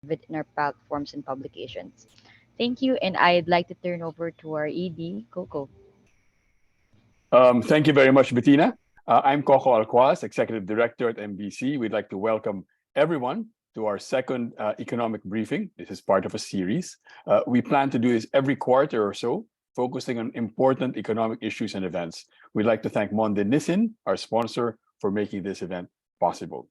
it in our platforms and publications. Thank you, and I'd like to turn over to our ED, Coco. Thank you very much, Bettina. I'm Coco Alcuaz, Executive Director at MBC. We'd like to welcome everyone to our second economic briefing. This is part of a series. We plan to do this every quarter or so, focusing on important economic issues and events. We'd like to thank Monde Nissin, our sponsor, for making this event possible.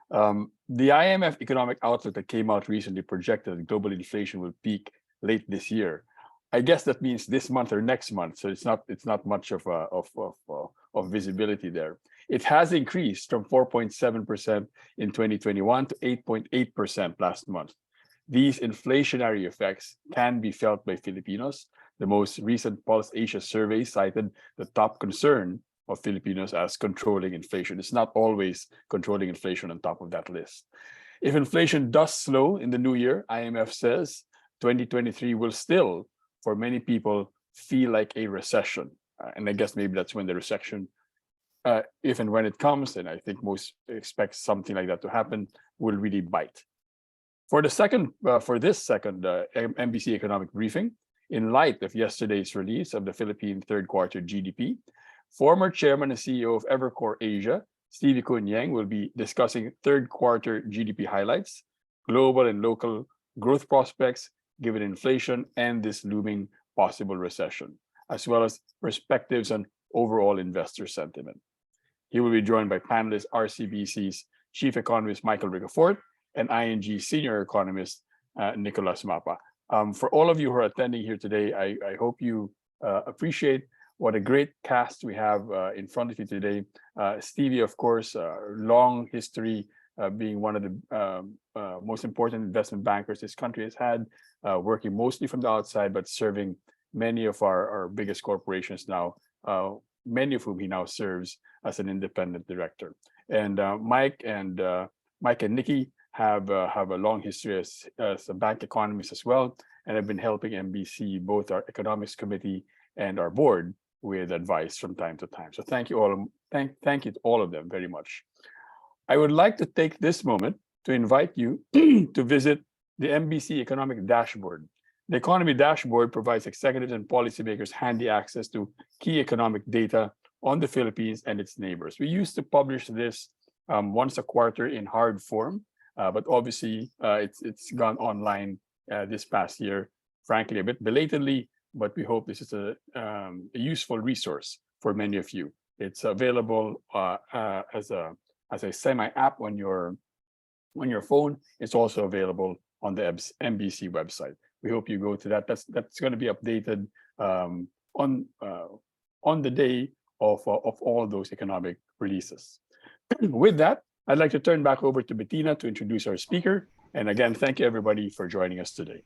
The IMF economic outlook that came out recently projected that global inflation will peak late this year. I guess that means this month or next month, so it's not much of visibility there. It has increased from 4.7% in 2021 to 8.8% last month. These inflationary effects can be felt by Filipinos. The most recent Pulse Asia survey cited the top concern of Filipinos as controlling inflation. It's not always controlling inflation on top of that list. If inflation does slow in the new year, IMF says 2023 will still, for many people, feel like a recession. And I guess maybe that's when the recession, if and when it comes, and I think most expect something like that to happen, will really bite. For this second MBC economic briefing, in light of yesterday's release of the Philippine third quarter GDP, former chairman and CEO of Evercore Asia, Stevie CuUnjieng, will be discussing third quarter GDP highlights, global and local growth prospects, given inflation and this looming possible recession, as well as perspectives on overall investor sentiment. He will be joined by panelist RCBC's Chief Economist Michael Ricafort and ING Senior Economist Nicolas Mapa. For all of you who are attending here today, I hope you appreciate what a great cast we have in front of you today. Stevie, of course, long history being one of the most important investment bankers this country has had, working mostly from the outside, but serving many of our biggest corporations now, many of whom he now serves as an independent director. And Mike and Nikki have a long history as a bank economist as well, and have been helping MBC, both our economics committee and our board, with advice from time to time. So thank you all. Thank you to all of them very much. I would like to take this moment to invite you to visit the MBC Economic Dashboard. The Economy Dashboard provides executives and policymakers handy access to key economic data on the Philippines and its neighbors. We used to publish this once a quarter in hard form, but obviously it's gone online this past year, frankly, a bit belatedly, but we hope this is a useful resource for many of you. It's available as a semi-app on your phone. It's also available on the MBC website. We hope you go to that. That's going to be updated on the day of all those economic releases. With that, I'd like to turn back over to Bettina to introduce our speaker. And again, thank you everybody for joining us today.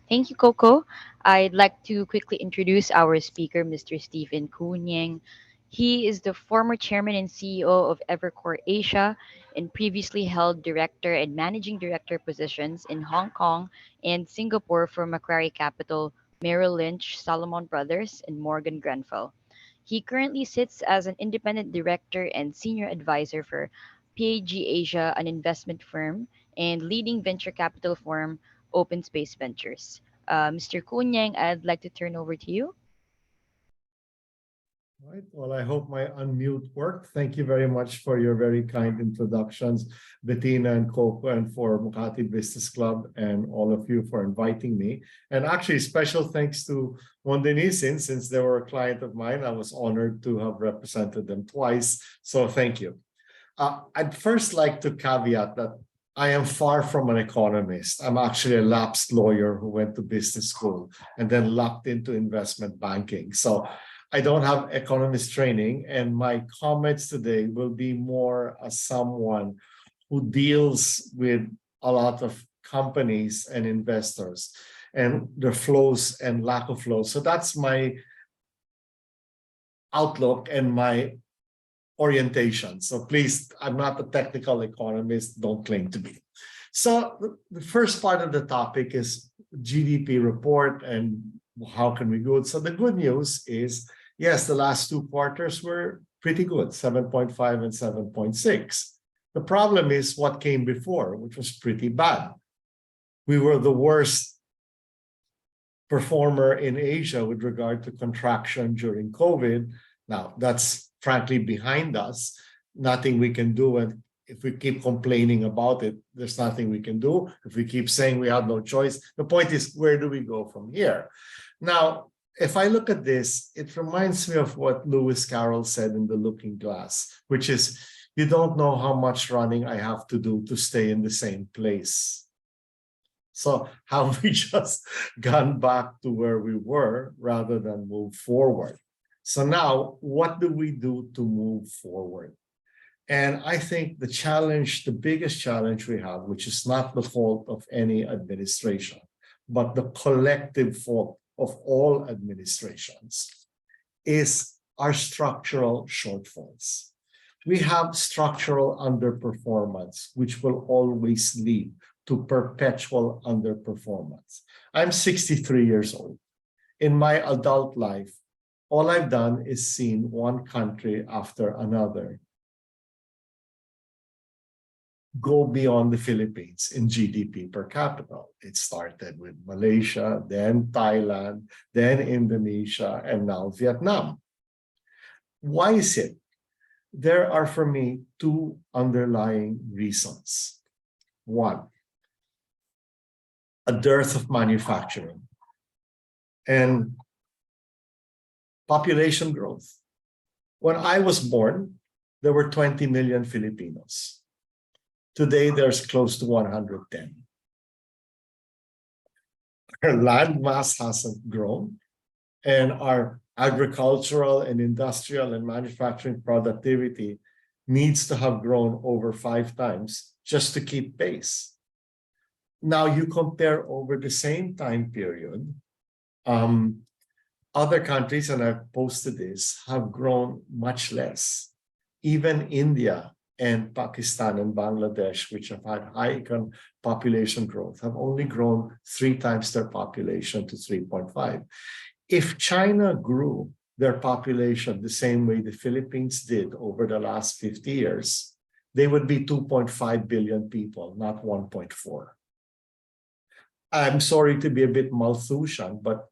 Thank you, Coco. I'd like to quickly introduce our speaker, Mr. Stephen CuUnjieng. He is the former chairman and CEO of Evercore Asia and previously held director and managing director positions in Hong Kong and Singapore for Macquarie Capital, Merrill Lynch, Salomon Brothers, and Morgan Grenfell. He currently sits as an independent director and senior advisor for PAG Asia, an investment firm, and leading venture capital firm Open Space Ventures. Mr. CuUnjieng, I'd like to turn over to you. All right. Well, I hope my unmute worked. Thank you very much for your very kind introductions, Bettina and Coco, and for Makati Business Club, and all of you for inviting me. And actually, special thanks to Monde Nissin, since they were a client of mine. I was honored to have represented them twice. So thank you. I'd first like to caveat that I am far from an economist. I'm actually a lapsed lawyer who went to business school and then lapped into investment banking. So I don't have economist training, and my comments today will be more as someone who deals with a lot of companies and investors and the flows and lack of flows. So that's my outlook and my orientation. So please, I'm not a technical economist, don't claim to be. So the first part of the topic is GDP report and how can we go. So the good news is, yes, the last two quarters were pretty good, 7.5 and 7.6. The problem is what came before, which was pretty bad. We were the worst performer in Asia with regard to contraction during COVID. Now, that's frankly behind us. Nothing we can do. And if we keep complaining about it, there's nothing we can do. If we keep saying we have no choice, the point is, where do we go from here? Now, if I look at this, it reminds me of what Lewis Carroll said in The Looking Glass, which is, you don't know how much running I have to do to stay in the same place. So have we just gone back to where we were rather than move forward? So now, what do we do to move forward? And I think the challenge, the biggest challenge we have, which is not the fault of any administration, but the collective fault of all administrations, is our structural shortfalls. We have structural underperformance, which will always lead to perpetual underperformance. I'm 63 years old. In my adult life, all I've done is seen one country after another go beyond the Philippines in GDP per capita. It started with Malaysia, then Thailand, then Indonesia, and now Vietnam. Why is it? There are, for me, two underlying reasons. One, a dearth of manufacturing and population growth. When I was born, there were 20 million Filipinos. Today, there's close to 110. Our land mass hasn't grown, and our agricultural and industrial and manufacturing productivity needs to have grown over 5 times just to keep pace. Now, you compare over the same time period, other countries, and I've posted this, have grown much less. Even India and Pakistan and Bangladesh, which have had high population growth, have only grown 3 times their population to 3.5. If China grew their population the same way the Philippines did over the last 50 years, they would be 2.5 billion people, not 1.4. I'm sorry to be a bit Malthusian, but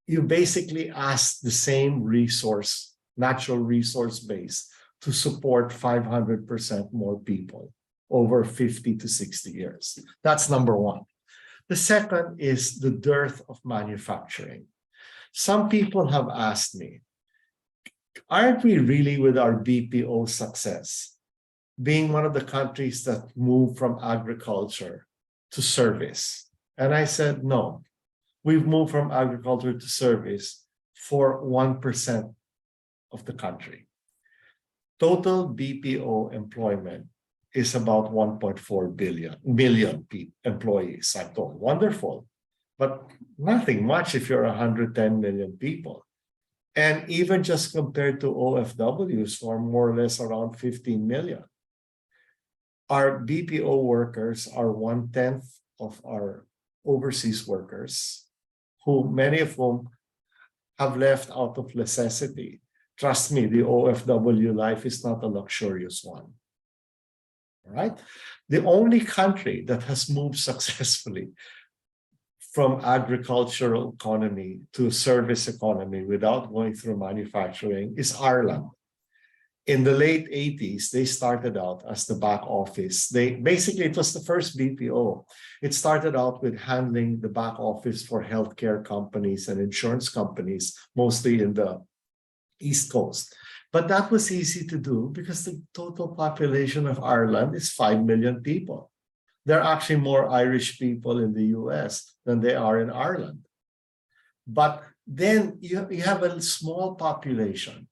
you basically ask the same resource, natural resource base, to support 500% more people over 50 to 60 years. That's number one. The second is the dearth of manufacturing. Some people have asked me, aren't we really, with our BPO success, being one of the countries that moved from agriculture to service? And I said, no, we've moved from agriculture to service for 1% of the country. Total BPO employment is about 1.4 million employees, I'm told. Wonderful, but nothing much if you're 110 million people. And even just compared to OFWs, who are more or less around 15 million, our BPO workers are 1/10 of our overseas workers, who many of whom have left out of necessity. Trust me, the OFW life is not a luxurious one. All right? The only country that has moved successfully from agricultural economy to service economy without going through manufacturing is Ireland. In the late 80s, they started out as the back office. Basically, it was the first BPO. It started out with handling the back office for healthcare companies and insurance companies, mostly in the East Coast. But that was easy to do because the total population of Ireland is 5 million people. There are actually more Irish people in the US than there are in Ireland. But then you have a small population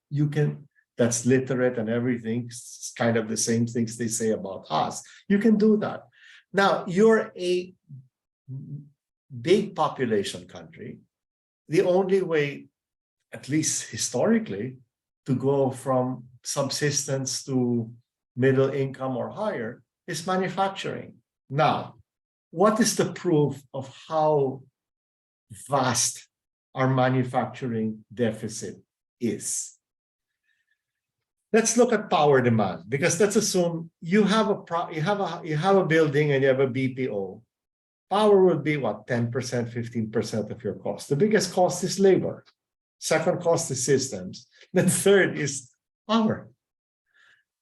that's literate and everything. It's kind of the same things they say about us. You can do that. Now, you're a big population country. The only way, at least historically, to go from subsistence to middle income or higher is manufacturing. Now, what is the proof of how vast our manufacturing deficit is? Let's look at power demand, because let's assume you have a building and you have a BPO. Power would be what, 10%, 15% of your cost. The biggest cost is labor. Second cost is systems. Then third is power.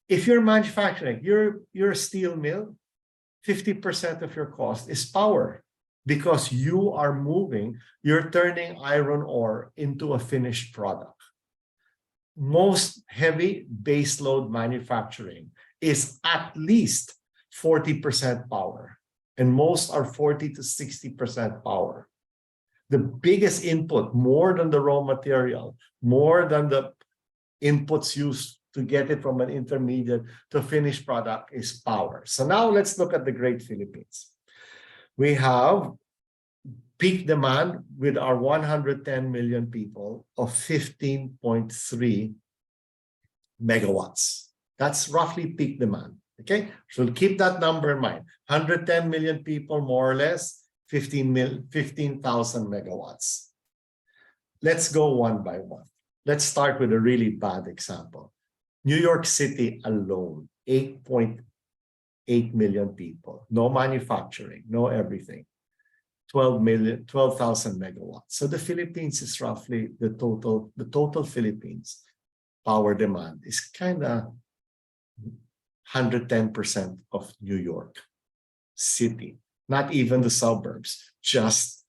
If you're manufacturing, you're a steel mill, 50% of your cost is power, because you're turning iron ore into a finished product. Most heavy baseload manufacturing is at least 40% power, and most are 40 to 60% power. The biggest input, more than the raw material, more than the inputs used to get it from an intermediate to a finished product, is power. So now let's look at the great Philippines. We have peak demand with our 110 million people of 15.3 megawatts. That's roughly peak demand. Okay, so keep that number in mind. 110 million people, more or less, 15,000 megawatts. Let's go one by one. Let's start with a really bad example. New York City alone, 8.8 million people, no manufacturing, no everything. 12,000 megawatts. So the Philippines is roughly the total Philippines power demand is kind of 110% of New York City, not even the suburbs, just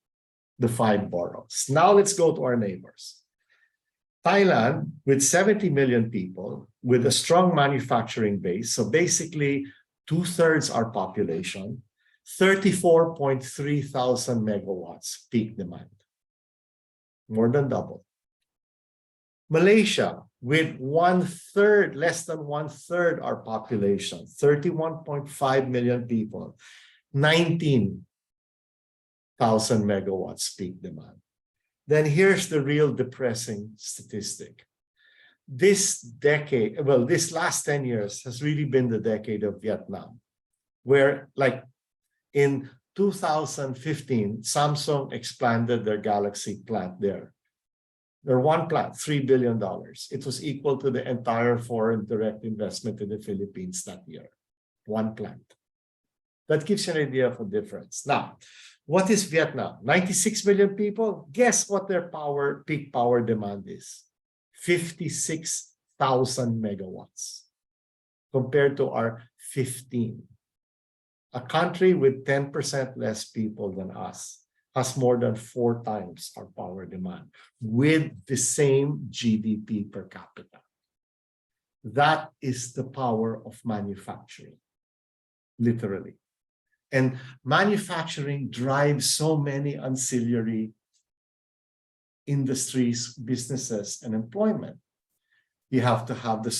the 5 boroughs. Now let's go to our neighbors. Thailand, with 70 million people, with a strong manufacturing base, so basically 2/3 our population, 34.3 thousand megawatts peak demand, more than double. Malaysia, with 1/3, less than 1/3 our population, 31.5 million people, 19,000 megawatts peak demand. Then here's the real depressing statistic. This decade, well, this last 10 years has really been the decade of Vietnam, where, like, in 2015, Samsung expanded their Galaxy plant there. Their one plant, $3 billion. It was equal to the entire foreign direct investment in the Philippines that year. One plant. That gives you an idea of a difference. Now, what is Vietnam? 96 million people. Guess what their peak power demand is? 56,000 megawatts compared to our 15. A country with 10% less people than us has more than 4 times our power demand with the same GDP per capita. That is the power of manufacturing, literally. And manufacturing drives so many ancillary industries, businesses, and employment. You have to have the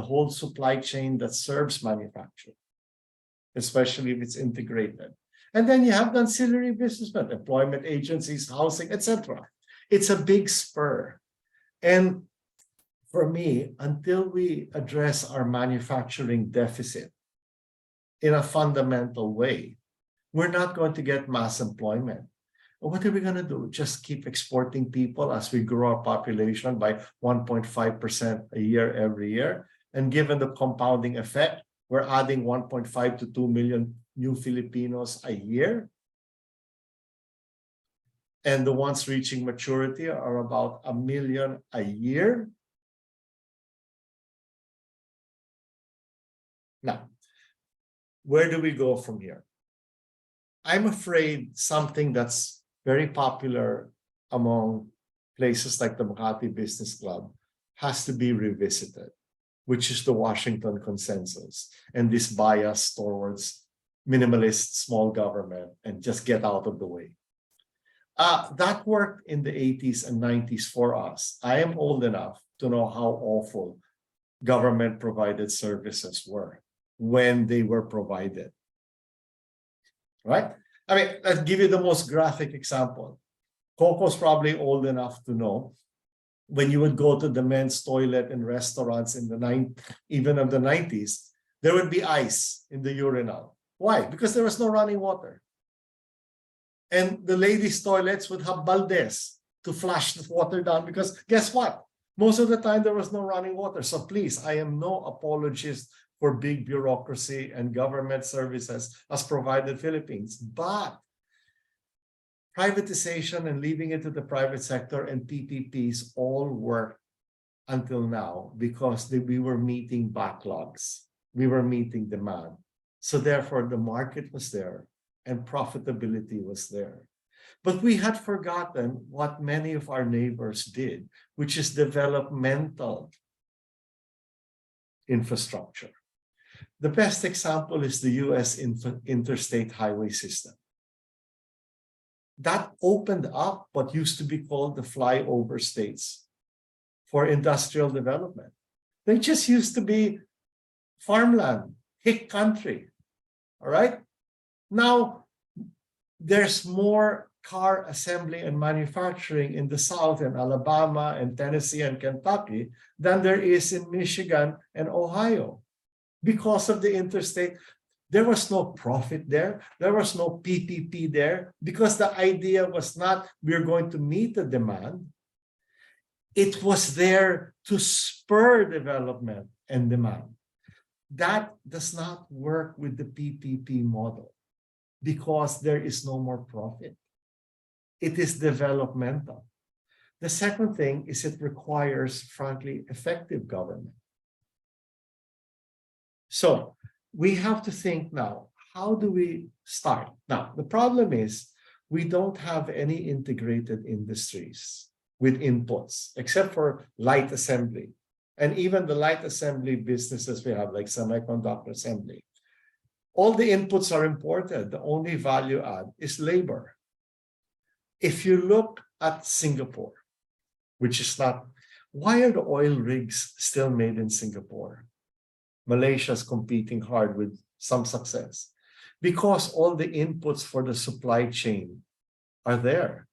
whole supply chain that serves manufacturing, especially if it's integrated. And then you have the ancillary business, employment agencies, housing, etc. It's a big spur. And for me, until we address our manufacturing deficit in a fundamental way, we're not going to get mass employment. What are we going to do? Just keep exporting people as we grow our population by 1.5% a year every year. And given the compounding effect, we're adding 1.5 to 2 million new Filipinos a year. And the ones reaching maturity are about 1 million a year. Now, where do we go from here? I'm afraid something that's very popular among places like the Makati Business Club has to be revisited, which is the Washington Consensus and this bias towards minimalist small government and just get out of the way. That worked in the 80s and 90s for us. I am old enough to know how awful government-provided services were when they were provided. Right? I mean, let's give you the most graphic example. Coco's probably old enough to know when you would go to the men's toilet in restaurants in the even of the 90s, there would be ice in the urinal. Why? Because there was no running water. And the ladies' toilets would have baldes to flush the water down because guess what? Most of the time, there was no running water. So please, I am no apologist for big bureaucracy and government services as provided Philippines. But privatization and leaving it to the private sector and PPPs all work until now because we were meeting backlogs. We were meeting demand. So therefore, the market was there and profitability was there. But we had forgotten what many of our neighbors did, which is developmental infrastructure. The best example is the US interstate highway system. That opened up what used to be called the flyover states for industrial development. They just used to be farmland, hick country, all right? Now, there's more car assembly and manufacturing in the South and Alabama and Tennessee and Kentucky than there is in Michigan and Ohio because of the interstate. There was no profit there. There was no PPP there because the idea was not we're going to meet the demand. It was there to spur development and demand. That does not work with the PPP model because there is no more profit. It is developmental. The second thing is it requires, frankly, effective government. So we have to think now, how do we start? Now, the problem is we don't have any integrated industries with inputs, except for light assembly. And even the light assembly businesses we have, like semiconductor assembly, all the inputs are imported. The only value add is labor. If you look at Singapore, which is not, why are the oil rigs still made in Singapore? Malaysia's competing hard with some success because all the inputs for the supply chain are there.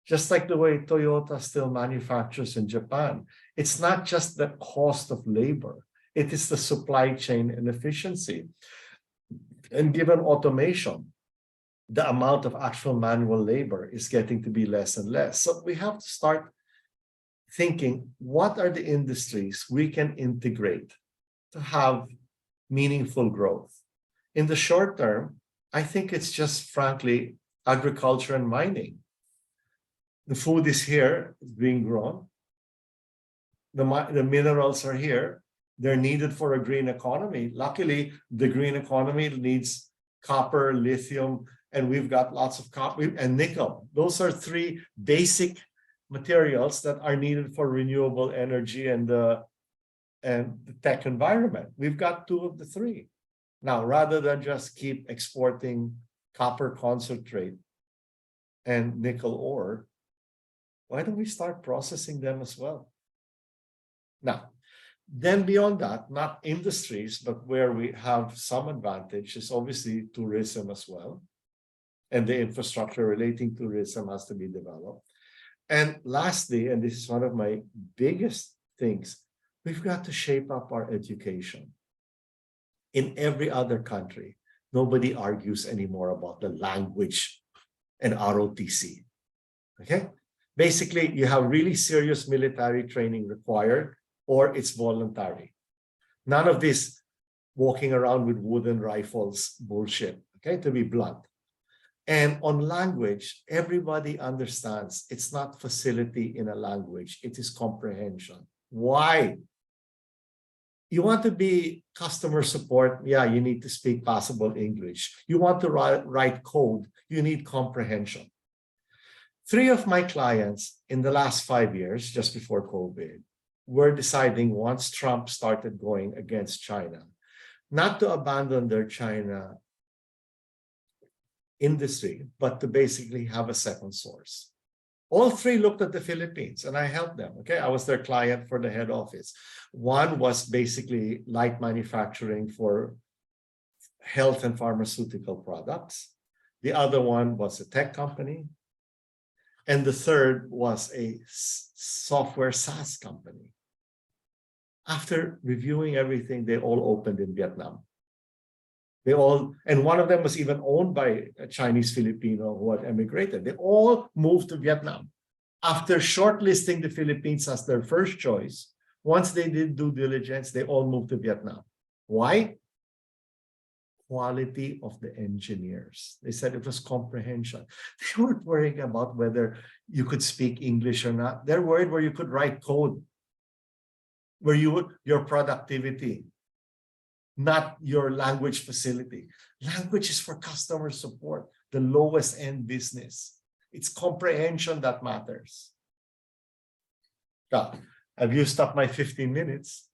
Just like the way Toyota still manufactures in Japan. It's not just the cost of labor. It is the supply chain and efficiency. And given automation, the amount of actual manual labor is getting to be less and less. So we have to start thinking, what are the industries we can integrate to have meaningful growth? In the short term, I think it's just, frankly, agriculture and mining. The food is here, it's being grown. The minerals are here. They're needed for a green economy. Luckily, the green economy needs copper, lithium, and we've got lots of copper and nickel. Those are three basic materials that are needed for renewable energy and the tech environment. We've got two of the three. Now, rather than just keep exporting copper concentrate and nickel ore, why don't we start processing them as well? Now, then beyond that, not industries, but where we have some advantage is obviously tourism as well. And the infrastructure relating to tourism has to be developed. And lastly, and this is one of my biggest things, we've got to shape up our education. In every other country, nobody argues anymore about the language and ROTC. Okay? Basically, you have really serious military training required, or it's voluntary. None of this walking around with wooden rifles bullshit, okay, to be blunt. And on language, everybody understands it's not facility in a language, it is comprehension. Why? You want to be customer support, yeah, you need to speak passable English. You want to write code, you need comprehension. 3 of my clients in the last 5 years, just before COVID, were deciding once Trump started going against China, not to abandon their China industry, but to basically have a second source. All 3 looked at the Philippines and I helped them. Okay, I was their client for the head office. One was basically light manufacturing for health and pharmaceutical products. The other one was a tech company. And the third was a software SaaS company. After reviewing everything, they all opened in Vietnam. And one of them was even owned by a Chinese Filipino who had emigrated. They all moved to Vietnam After shortlisting the Philippines as their first choice, once they did due diligence, they all moved to Vietnam. Why? Quality of the engineers. They said it was comprehension. They weren't worrying about whether you could speak English or not. They're worried where you could write code, where you would, your productivity, not your language facility. Language is for customer support, the lowest end business. It's comprehension that matters. I've used up my 15 minutes.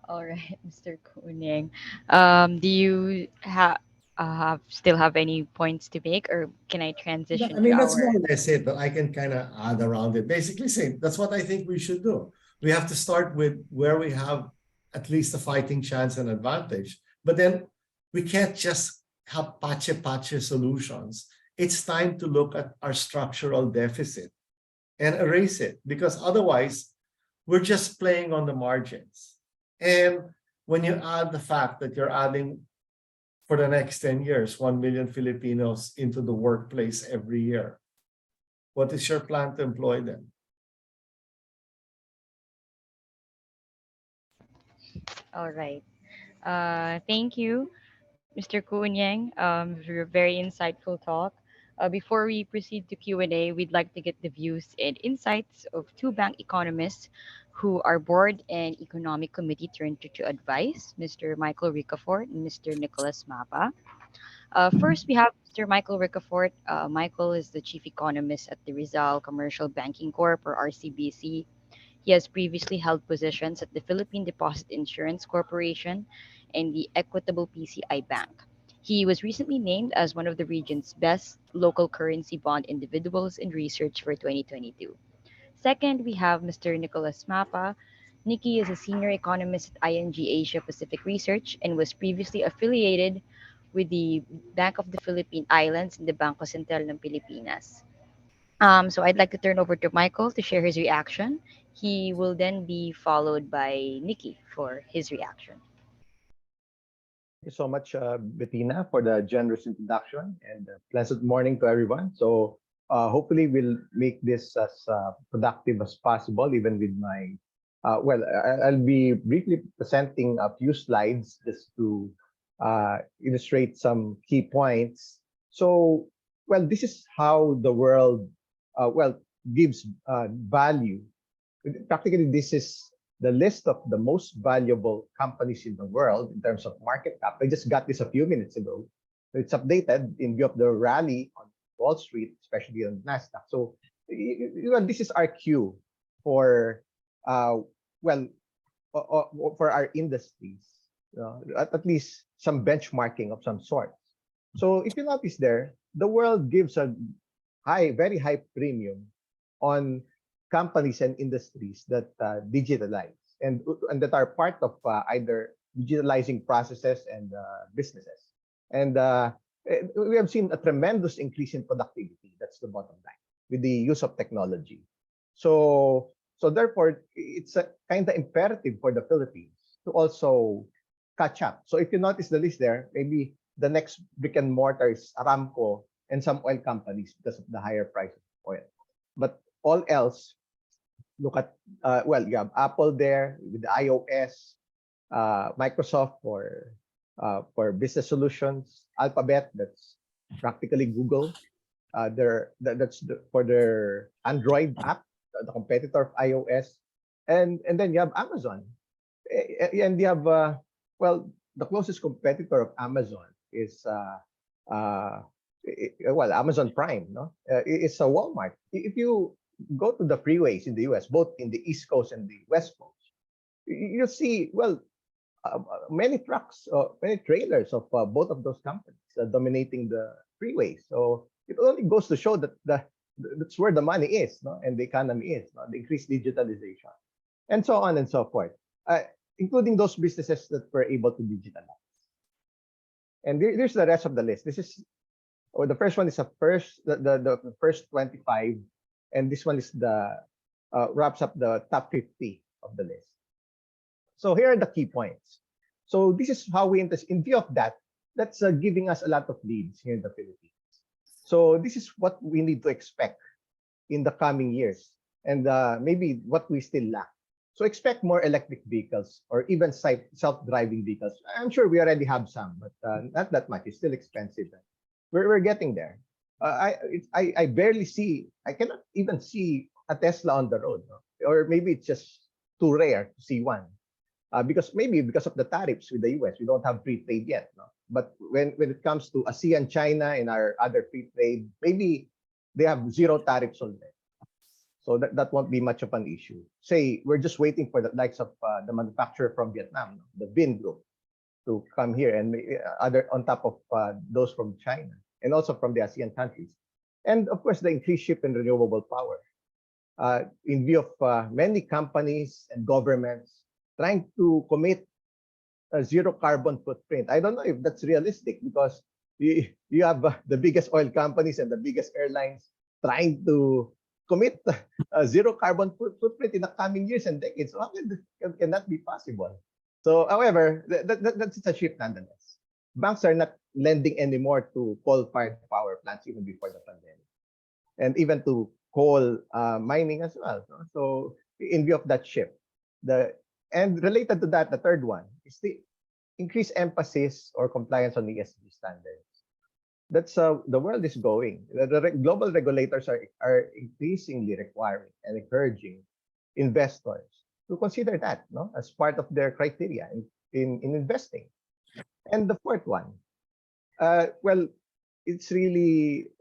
All right, Mr. CuUnjieng. Do you still have any points to make, or can I I transition to mean, that's more our? or less it, but I can kind of add around it. Basically saying that's what I think we should do. We have to start with where we have at least a fighting chance and advantage. But then we can't just have patche solutions. It's time to look at our structural deficit and erase it, because otherwise we're just playing on the margins. And when you add the fact that you're adding for the next 10 years, 1 million Filipinos into the workplace every year, what is your plan to employ them? All right. Thank you, Mr. CuUnjieng, for your very insightful talk. Before we proceed to Q&A, we'd like to get the views and insights of two bank economists who our board and economic committee turned to advise, Mr. Michael Ricafort and Mr. Nicholas Mapa. First, we have Mr. Michael Ricafort. Michael is the chief economist at the Rizal Commercial Banking Corp, or RCBC. He has previously held positions at the Philippine Deposit Insurance Corporation and the Equitable PCI Bank. He was recently named as one of the region's best local currency bond individuals in research for 2022. Second, we have Mr. Nicholas Mapa. Nikki is a senior economist at ING Asia Pacific Research and was previously affiliated with the Bank of the Philippine Islands and the Bangko Sentral ng Pilipinas. So I'd like to turn over to Michael to share his reaction. He will then be followed by Nikki for his reaction. Thank you so much, Bettina, for the generous introduction, and pleasant morning to everyone. So hopefully we'll make this as productive as possible, even with my, I'll be briefly presenting a few slides just to illustrate some key points. So, this is how the world, gives value. Practically, this is the list of the most valuable companies in the world in terms of market cap. I just got this a few minutes ago. It's updated in view of the rally on Wall Street, especially on Nasdaq. So, this is our cue for, for our industries, at least some benchmarking of some sort. So, if you notice there, the world gives a very high premium on companies and industries that digitalize and that are part of either digitalizing processes and businesses. And we have seen a tremendous increase in productivity. That's the bottom line with the use of technology. So therefore, it's a kind of imperative for the Philippines to also catch up. So if you notice the list there, maybe the next brick and mortar is Aramco and some oil companies because of the higher price of oil. But all else, look at, you have Apple there with the iOS, Microsoft for business solutions, Alphabet, that's practically Google. For their Android app, the competitor of iOS. And then you have Amazon. And you have, the closest competitor of Amazon is, Amazon Prime, no? It's a Walmart. If you go to the freeways in the US, both in the East Coast and the West Coast, you'll see, many trucks, many trailers of both of those companies dominating the freeways. So it only goes to show that that's where the money is, no? And the economy is, no? The increased digitalization, and so on and so forth, including those businesses that were able to digitalize. And here's the rest of the list. This is, the first one is the first 25. And this one is the wraps up the top 50 of the list. So here are the key points. So this is how we invest. In view of that, that's giving us a lot of leads here in the Philippines. So this is what we need to expect in the coming years, and maybe what we still lack. So expect more electric vehicles or even self-driving vehicles. I'm sure we already have some, but not that much. It's still expensive. We're getting there. I barely see. I cannot even see a Tesla on the road, no? Or maybe it's just too rare to see one. Because of the tariffs with the US, we don't have free trade yet. No? But when it comes to ASEAN, China, and our other free trade, maybe they have zero tariffs already. So that won't be much of an issue. Say we're just waiting for the likes of the manufacturer from Vietnam, no? The Vin Group, to come here, and other on top of those from China and also from the ASEAN countries, and of course the increased shift in renewable power. In view of many companies and governments trying to commit a zero carbon footprint. I don't know if that's realistic because you have the biggest oil companies and the biggest airlines trying to commit a zero carbon footprint in the coming years and decades. How can that be possible? So, however, that's a shift nonetheless. Banks are not lending anymore to coal-fired power plants even before the pandemic, and even to coal mining as well. No? So, in view of that shift, and related to that, the third one is the increased emphasis or compliance on ESG standards. That's the world is going. The global regulators are increasingly requiring and encouraging investors to consider that, no, as part of their criteria in investing. And the fourth one, well, it's really,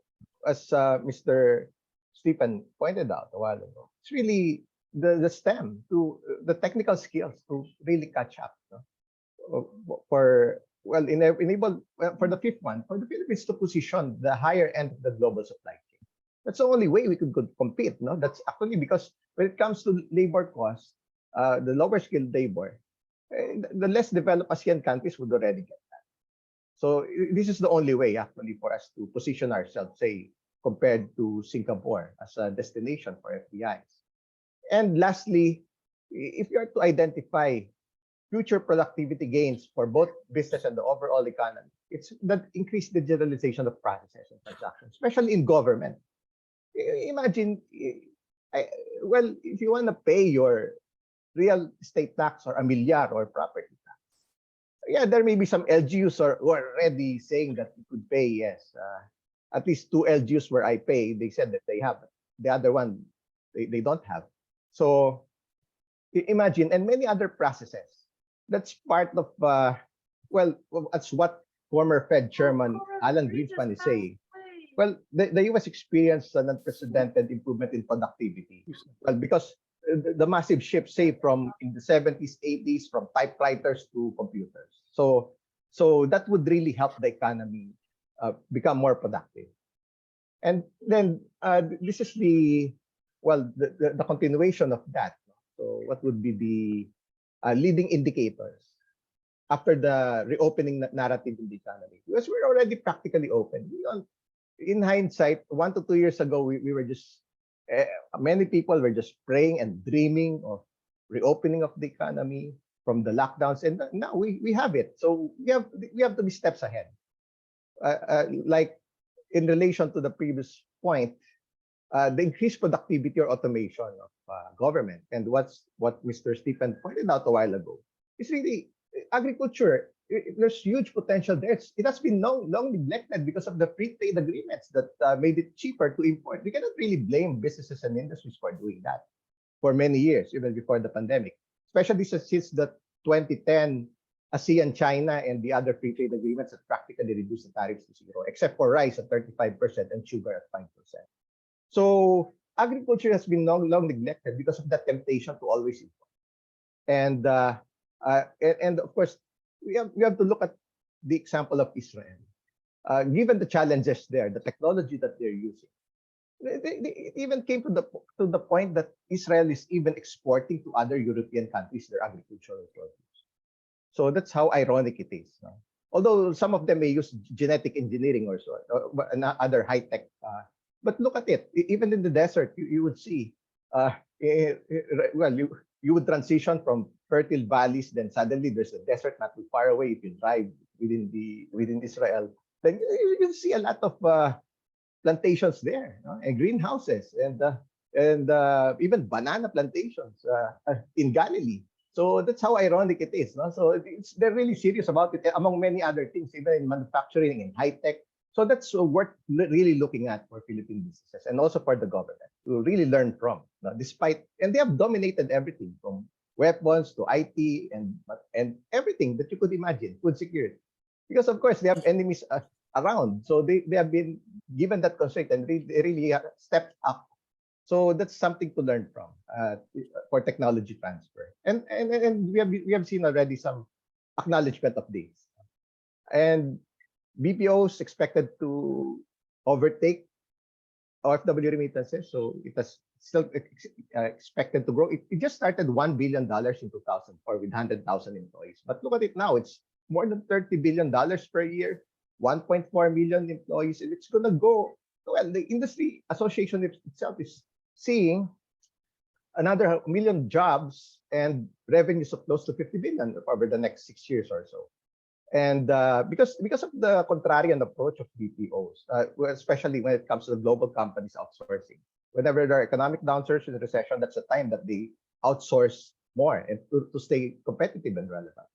as Mr. Stephen pointed out a while ago, it's really the STEM to the technical skills to really catch up, no? For for the fifth one, for the Philippines to position the higher end of the global supply chain. That's the only way we could compete. No, that's actually because when it comes to labor costs, the lower skilled labor, the less developed ASEAN countries would already get that. So this is the only way actually for us to position ourselves, say, compared to Singapore as a destination for FDIs. And lastly, if you are to identify future productivity gains for both business and the overall economy, it's the increased digitalization of processes and transactions, especially in government. Imagine, if you want to pay your real estate tax or amilyar or property tax, yeah, there may be some LGUs who are already saying that you could pay, yes. At least 2 LGUs where I pay, they said that they have. The other one, they don't have. So imagine, and many other processes. That's part of, that's what former Fed Chairman Alan Greenspan is saying. Well, the US experienced an unprecedented improvement in productivity. Well, because the massive shift, say, from in the 70s, 80s, from typewriters to computers. So that would really help the economy become more productive. And then this is the continuation of that. So what would be the leading indicators after the reopening narrative in the economy? Because we're already practically open. In hindsight, 1 to 2 years ago, we were just, many people were just praying and dreaming of reopening of the economy from the lockdowns. And now we have it. So we have to be steps ahead. Like in relation to the previous point, the increased productivity or automation of government, and what Mr. Stephen pointed out a while ago, is really agriculture. There's huge potential there. It has been long neglected because of the free trade agreements that made it cheaper to import. We cannot really blame businesses and industries for doing that for many years, even before the pandemic, especially since the 2010 ASEAN, China, and the other free trade agreements that practically reduced the tariffs to zero, except for rice at 35% and sugar at 5%. So agriculture has been long neglected because of that temptation to always import. And of course, we have to look at the example of Israel. Given the challenges there, the technology that they're using, they even came to the point that Israel is even exporting to other European countries their agricultural produce. So that's how ironic it is. No? Although some of them may use genetic engineering or so, or other high tech. But look at it. Even in the desert, you would see. You would transition from fertile valleys, then suddenly there's a desert not too far away. If you drive within Israel, then you see a lot of plantations there, and greenhouses, and even banana plantations in Galilee. So that's how ironic it is. No? So they're really serious about it, among many other things, even in manufacturing, in high tech. So that's worth really looking at for Philippine businesses and also for the government to really learn from. No? And they have dominated everything from weapons to IT and everything that you could imagine, food security. Because of course they have enemies around, so they have been given that constraint and they really stepped up. So that's something to learn from for technology transfer. And we have seen already some acknowledgement of this. And BPOs expected to overtake OFW remittances, so it has still expected to grow. It just started $1 billion in 2004 with 100,000 employees. But look at it now, it's more than $30 billion per year, 1.4 million employees, and it's going to go. Well, the industry association itself is seeing another million jobs and revenues of close to 50 billion over the next 6 years or so. And because of the contrarian approach of BPOs, especially when it comes to the global companies outsourcing, whenever there are economic downturns in the recession, that's the time that they outsource more and to stay competitive and relevant.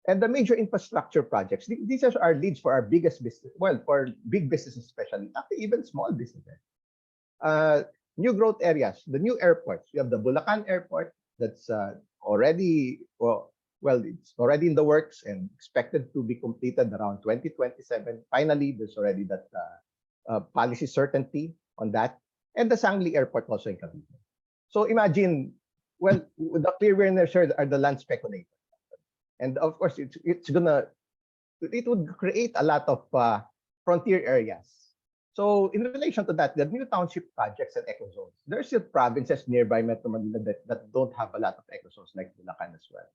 And the major infrastructure projects, these are our leads for our biggest business, well, for big businesses especially, not even small businesses. New growth areas, the new airports. We have the Bulacan Airport that's already, it's already in the works and expected to be completed around 2027. Finally, there's already that policy certainty on that. And the Sangli Airport also in Cavite. So imagine, well, the clear winners are the land speculators. And of course, it would create a lot of frontier areas. So in relation to that, the new township projects and eco zones, there's still provinces nearby Metro Manila that don't have a lot of eco zones like Bulacan as well.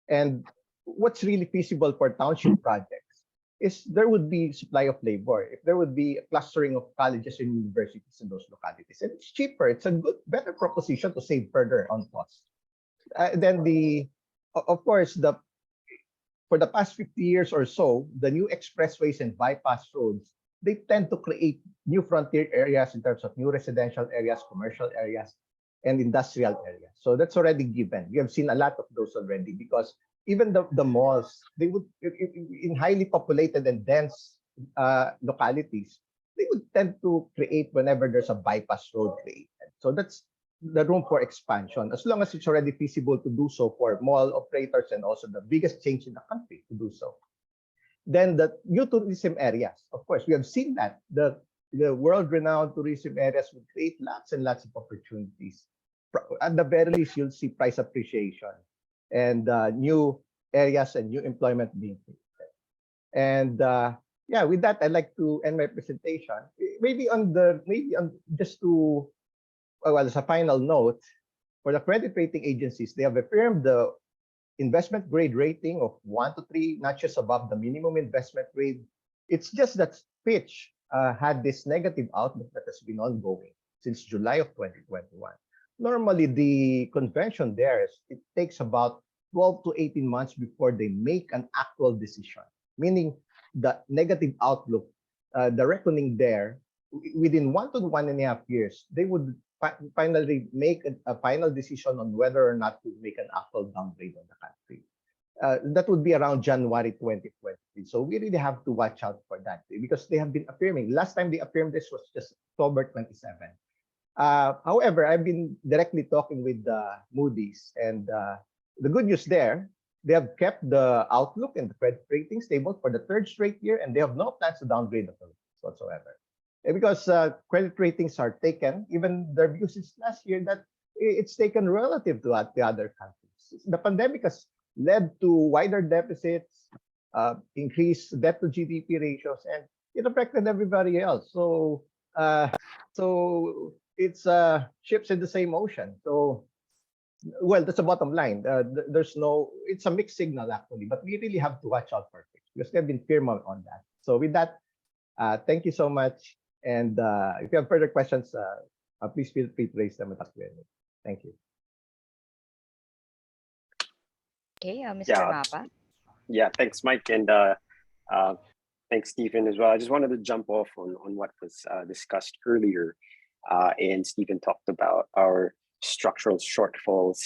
And what's really feasible for township projects is there would be supply of labor. If there would be a clustering of colleges and universities in those localities, and it's cheaper, it's a better proposition to save further on costs. Then of course, for the past 50 years or so, the new expressways and bypass roads, they tend to create new frontier areas in terms of new residential areas, commercial areas, and industrial areas. So that's already given. We have seen a lot of those already because even the malls, they would, in highly populated and dense localities, they would tend to create whenever there's a bypass road created. So that's the room for expansion, as long as it's already feasible to do so for mall operators and also the biggest change in the country to do so. Then the new tourism areas, of course, we have seen that the world-renowned tourism areas will create lots and lots of opportunities. At the very least, you'll see price appreciation and new areas and new employment being created. And yeah, with that, I'd like to end my presentation. Just to, well, as a final note, for the credit rating agencies, they have affirmed the investment grade rating of 1 to 3 notches above the minimum investment grade. It's just that Fitch had this negative outlook that has been ongoing since July of 2021. Normally, the convention there is it takes about 12 to 18 months before they make an actual decision, meaning the negative outlook, the reckoning there, within 1 to 1.5 years, they would finally make a final decision on whether or not to make an actual downgrade on the country. That would be around January 2023. So we really have to watch out for that because they have been affirming. Last time they affirmed this was just October 27. However, I've been directly talking with Moody's, and the good news there, they have kept the outlook and the credit rating stable for the 3rd straight year, and they have no plans to downgrade the ratings whatsoever. Because credit ratings are taken, even their views since last year that it's taken relative to the other countries. The pandemic has led to wider deficits, increased debt to GDP ratios, and it affected everybody else. So it's ships in the same ocean. So, well, that's the bottom line. It's a mixed signal actually, but we really have to watch out for it because they've been firm on that. So with that, thank you so much. And if you have further questions, please feel free to raise them at the Q&A. Thank you. Okay, Mr. Yeah. Mapa. Yeah, thanks, Mike. And Thanks, Stephen, as well. I just wanted to jump off on what was discussed earlier. And Stephen talked about our structural shortfalls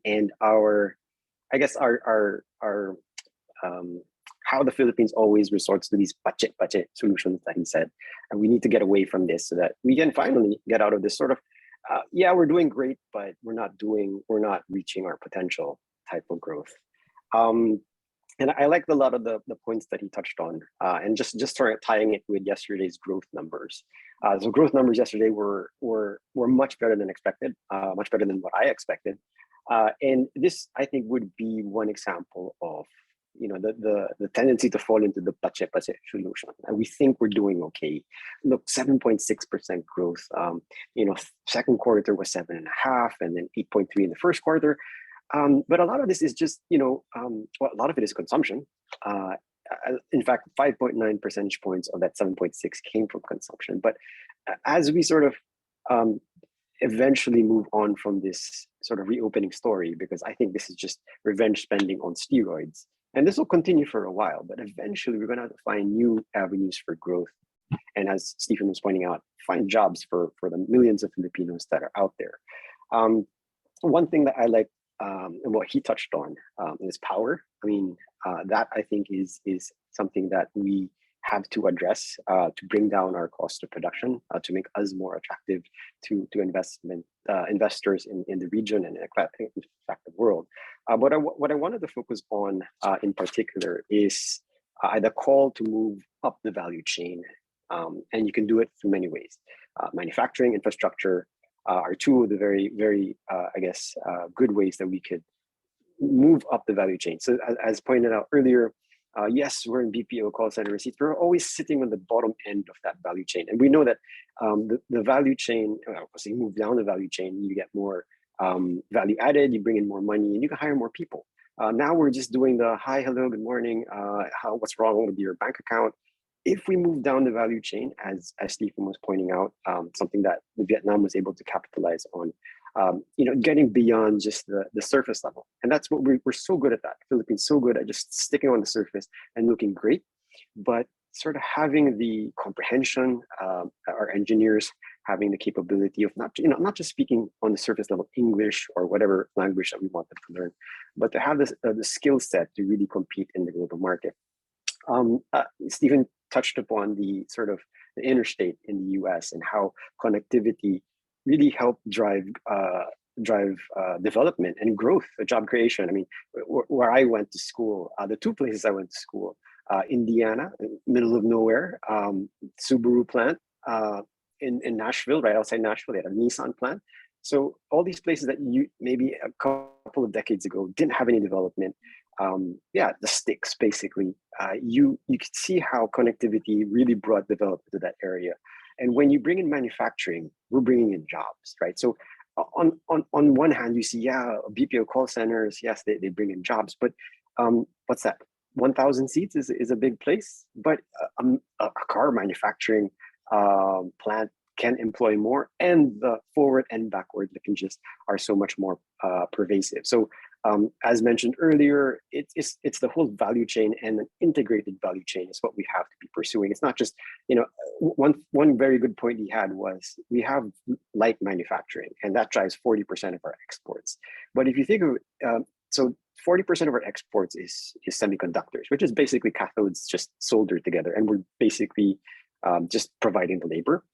and I guess, our how the Philippines always resorts to these budget solutions that he said. And we need to get away from this so that we can finally get out of this sort of, yeah, we're doing great, but we're not reaching our potential type of growth. And I liked a lot of the points that he touched on, and just sort of tying it with yesterday's growth numbers. So growth numbers yesterday were much better than expected, much better than what I expected. And this, I think, would be one example of the tendency to fall into the pache solution. And we think we're doing okay. Look, 7.6% growth. Second quarter was 7.5, and then 8.3 in the first quarter. But a lot of this is just, well, a lot of it is consumption. In fact, 5.9 percentage points of that 7.6 came from consumption. But as we sort of eventually move on from this sort of reopening story, because I think this is just revenge spending on steroids, and this will continue for a while, but eventually we're going to have to find new avenues for growth. And as Stephen was pointing out, find jobs for the millions of Filipinos that are out there. One thing that I like, and what he touched on, is power. I mean, that I think is something that we have to address to bring down our cost of production, to make us more attractive to investors in the region and in fact the world. But what I wanted to focus on in particular is the call to move up the value chain, and you can do it through many ways. Manufacturing, infrastructure are two of the very, very good ways that we could move up the value chain. So as pointed out earlier, yes, we're in BPO call center receipts. We're always sitting on the bottom end of that value chain. And we know that the value chain, as you move down the value chain, you get more value added, you bring in more money, and you can hire more people. Now we're just doing the hi, hello, good morning, what's wrong with your bank account? If we move down the value chain, as Stephen was pointing out, something that Vietnam was able to capitalize on, getting beyond just the surface level. And that's what we're so good at that. Philippines so good at just sticking on the surface and looking great, but sort of having the comprehension, our engineers having the capability of not just speaking on the surface level English or whatever language that we want them to learn, but to have the skill set to really compete in the global market. Stephen touched upon the sort of the interstate in the US and how connectivity really helped drive development and growth, job creation. I mean, where I went to school, the two places I went to school, Indiana, middle of nowhere, Subaru plant, in Nashville, right outside Nashville, they had a Nissan plant. So all these places that you maybe a couple of decades ago didn't have any development. The sticks basically. You could see how connectivity really brought development to that area. And when you bring in manufacturing, we're bringing in jobs, right? So on one hand, you see, BPO call centers, yes, they bring in jobs, but what's that? 1,000 seats is a big place, but a car manufacturing plant can employ more, and the forward and backward linkages are so much more pervasive. So as mentioned earlier, it's the whole value chain, and an integrated value chain is what we have to be pursuing. It's not just, one very good point he had was we have light manufacturing, and that drives 40% of our exports. But if you think of so 40% of our exports is semiconductors, which is basically cathodes just soldered together, and we're basically just providing the labor.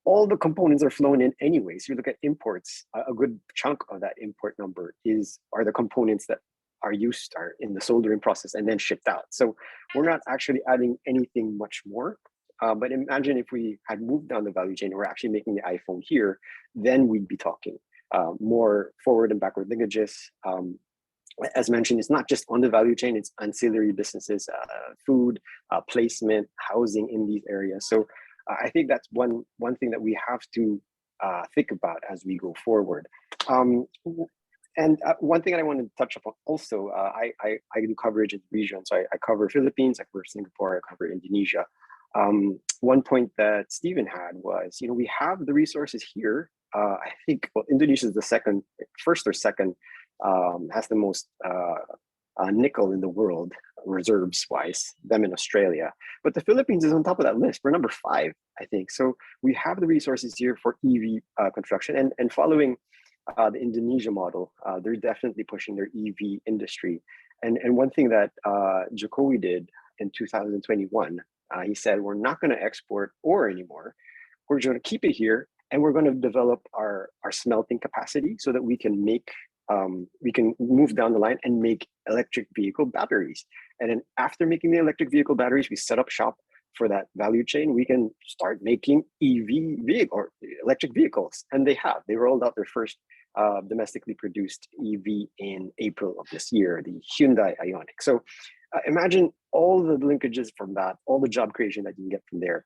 All the components are flown in anyways. You look at imports, a good chunk of that import number are the components that are in the soldering process and then shipped out. So we're not actually adding anything much more. But imagine if we had moved down the value chain, we're actually making the iPhone here, then we'd be talking more forward and backward linkages. As mentioned, it's not just on the value chain, it's ancillary businesses, food, placement, housing in these areas. So I think that's one thing that we have to think about as we go forward. And one thing that I wanted to touch upon also, I do coverage in the region. So I cover Philippines, I cover Singapore, I cover Indonesia. One point that Stephen had was, we have the resources here. I think Indonesia is first or second, has the most nickel in the world, reserves wise, them in Australia. But the Philippines is on top of that list. We're number 5, I think. So we have the resources here for EV construction, and following the Indonesia model, they're definitely pushing their EV industry. And one thing that Jokowi did in 2021, he said, we're not going to export ore anymore. We're going to keep it here, and we're going to develop our smelting capacity so that we can make we can move down the line and make electric vehicle batteries. And then after making the electric vehicle batteries, we set up shop for that value chain. We can start making EV vehicle or electric vehicles, and they rolled out their first domestically produced EV in April of this year, the Hyundai Ioniq. So imagine all the linkages from that, all the job creation that you can get from there,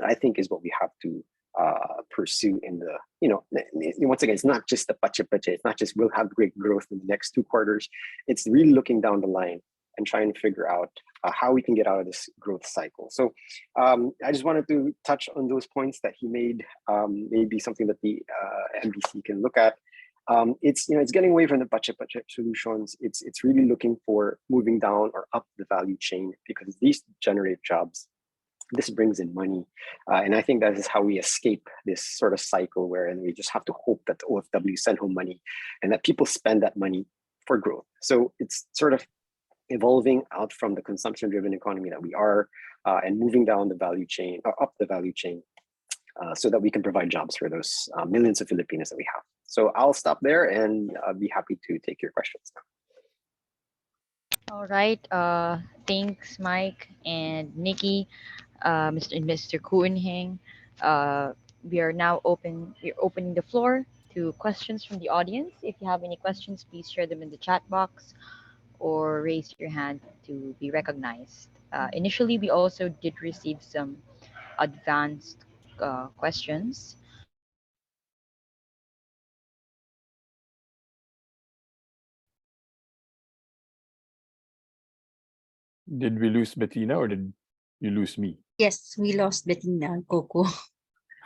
I think is what we have to pursue in the, once again, it's not just the pache. It's not just we'll have great growth in the next 2 quarters. It's really looking down the line and trying to figure out how we can get out of this growth cycle. So I just wanted to touch on those points that he made, maybe something that the MBC can look at. It's getting away from the pache solutions. It's really looking for moving down or up the value chain, because these generate jobs. This brings in money. And I think that is how we escape this sort of cycle wherein we just have to hope that the OFW send home money and that people spend that money for growth. So it's sort of evolving out from the consumption-driven economy that we are and moving down the value chain or up the value chain so that we can provide jobs for those millions of Filipinos that we have. So I'll stop there and I'll be happy to take your questions now. All right. Thanks, Mike and Nikki, Mr. CuUnjieng. We're opening the floor to questions from the audience. If you have any questions, please share them in the chat box or raise your hand to be recognized. Initially, we also did receive some advanced questions. Did we lose Bettina or did you lose me? Yes, we lost Bettina and Coco.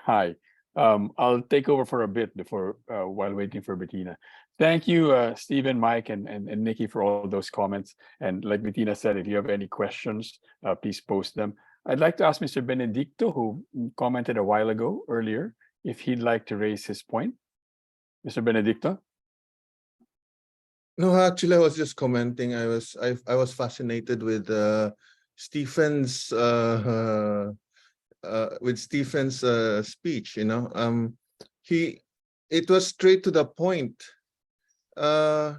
Hi. I'll take over for a bit before while waiting for Bettina. Thank you, Stephen, Mike, and Nikki for all those comments. And like Bettina said, if you have any questions, please post them. I'd like to ask Mr. Benedicto, who commented a while ago earlier, if he'd like to raise his point. Mr. Benedicto? No, actually, I was just commenting. I was fascinated with Stephen's speech. It was straight to the point. I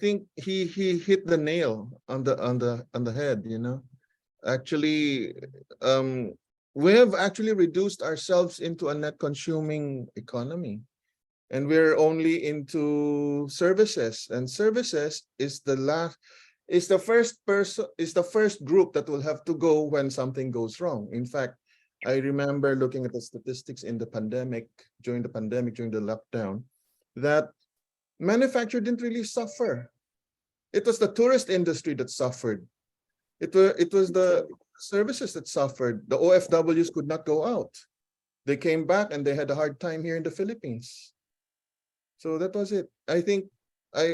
think he hit the nail on the head. Actually, we have actually reduced ourselves into a net consuming economy. And we're only into services, and services is the first group that will have to go when something goes wrong. In fact, I remember looking at the statistics in the pandemic, during the lockdown, that manufacturing didn't really suffer. It was the tourist industry that suffered. It was the services that suffered. The OFWs could not go out. They came back and they had a hard time here in the Philippines. So that was it. I think I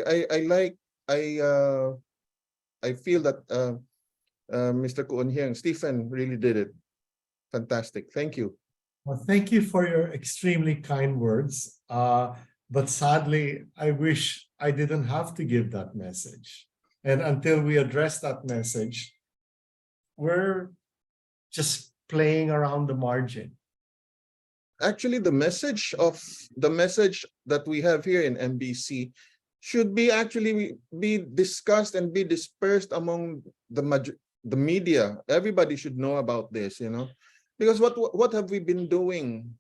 feel that Mr. CuUnjieng, Stephen really did it. Fantastic. Thank you. Well, thank you for your extremely kind words. But sadly, I wish I didn't have to give that message. And until we address that message, we're just playing around the margin. Actually, the message that we have here in MBC should be discussed and be dispersed among the media. Everybody should know about this, because what have we been doing?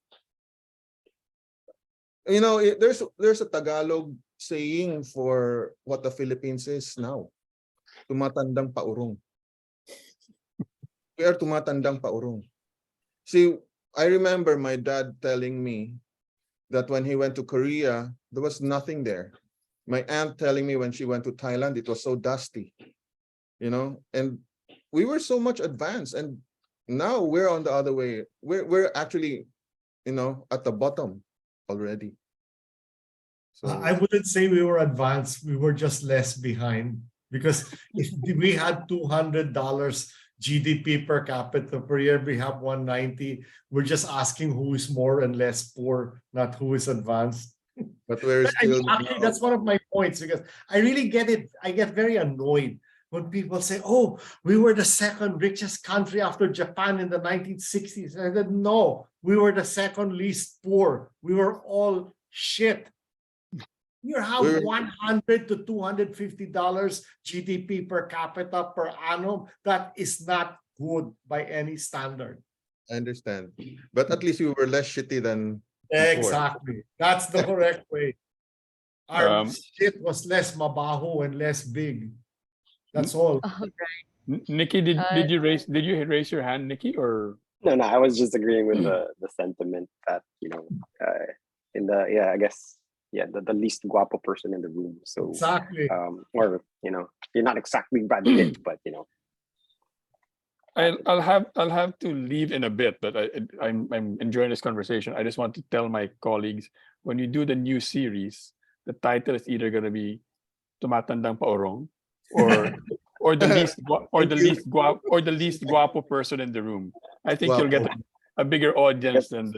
There's a Tagalog saying for what the Philippines is now. Tumatandang paurong. We are tumatandang paurong. See, I remember my dad telling me that when he went to Korea, there was nothing there. My aunt telling me when she went to Thailand, it was so dusty, and we were so much advanced. And now we're on the other way. We're actually, at the bottom already. So I wouldn't say we were advanced. We were just less behind Because if we had $200 GDP per capita per year, we have 190. We're just asking who is more and less poor, not who is advanced. But we're I mean, still actually, that's one of my points because I really get it. I get very annoyed when people say, "Oh, we were the second richest country after Japan in the 1960s." And I said, "No, we were the second least poor. We were all shit." You have we're 100 to $250 GDP per capita per annum. That is not good by any standard. I understand. But at least we were less shitty than before. Exactly. That's the correct way. Our Um, shit was less mabaho and less big. That's all. Oh, Nikki, uh, did you raise your hand, Nikki, or No, I was just agreeing with the sentiment that, in the, I guess, the least guapo person in the room. So, Exactly. or, you're not exactly Brad Pitt, but, I'll have to leave in a bit, but I'm enjoying this conversation. I just want to tell my colleagues, when you do the new series, the title is either going to be Tumatandang Paorong or the Thank you. least guapo person in the room. I think you'll get Guapo. a bigger audience than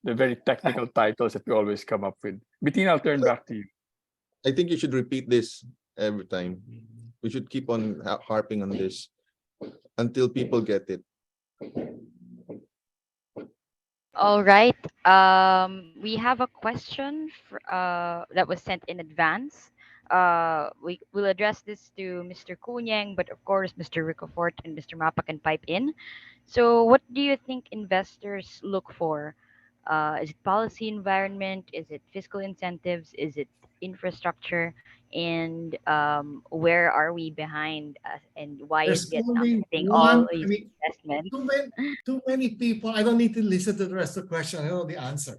the very technical titles that we always come up with. Bettina, I'll turn back to you. I think you should repeat this every time. We should keep on harping on this until people get it. all right. We have a question that was sent in advance. We will address this to Mr. CuUnjieng, but of course, Mr. Ricafort and Mr. Mapa can pipe in. So, what do you think investors look for? Is it policy environment? Is it fiscal incentives? Is it infrastructure? And where are we behind? And why is There's Vietnam only getting all one. I these mean, investments? too many people. I don't need to listen to the rest of the question. I know the answer.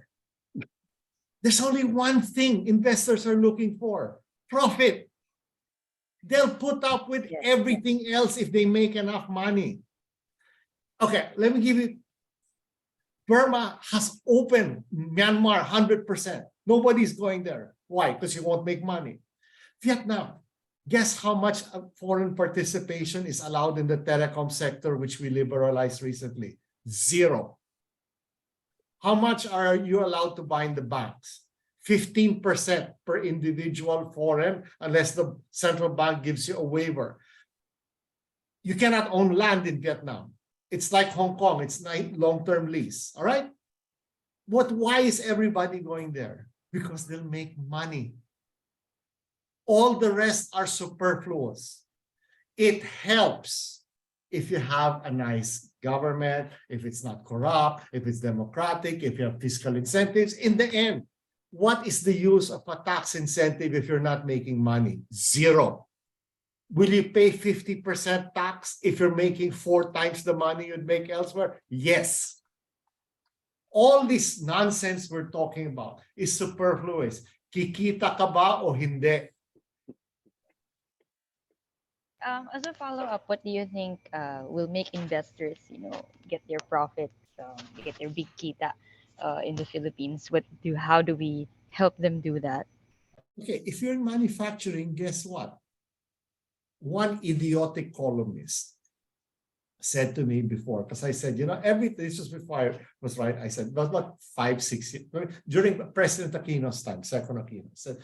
There's only one thing investors are looking for: profit. They'll put up with Yes. everything else if they make enough money. Okay, let me give you. Burma has opened Myanmar 100%. Nobody's going there. Why? Because you won't make money. Vietnam, guess how much foreign participation is allowed in the telecom sector, which we liberalized recently? Zero. How much are you allowed to buy in the banks? 15% per individual foreign, unless the central bank gives you a waiver. You cannot own land in Vietnam. It's like Hong Kong. It's long-term lease. All right? Why is everybody going there? Because they'll make money. All the rest are superfluous. It helps if you have a nice government, if it's not corrupt, if it's democratic, if you have fiscal incentives. In the end, what is the use of a tax incentive if you're not making money? Zero. Will you pay 50% tax if you're making 4 times the money you'd make elsewhere? Yes. All this nonsense we're talking about is superfluous. Kikita ka ba o hindi? As a follow-up, what do you think will make investors, get their profits, get their big kita in the Philippines? How do we help them do that? Okay, if you're in manufacturing, guess what? One idiotic columnist said to me before, because I said, this was before I was right. I said, about 5, 6 years, during President Aquino's time, second Aquino, said,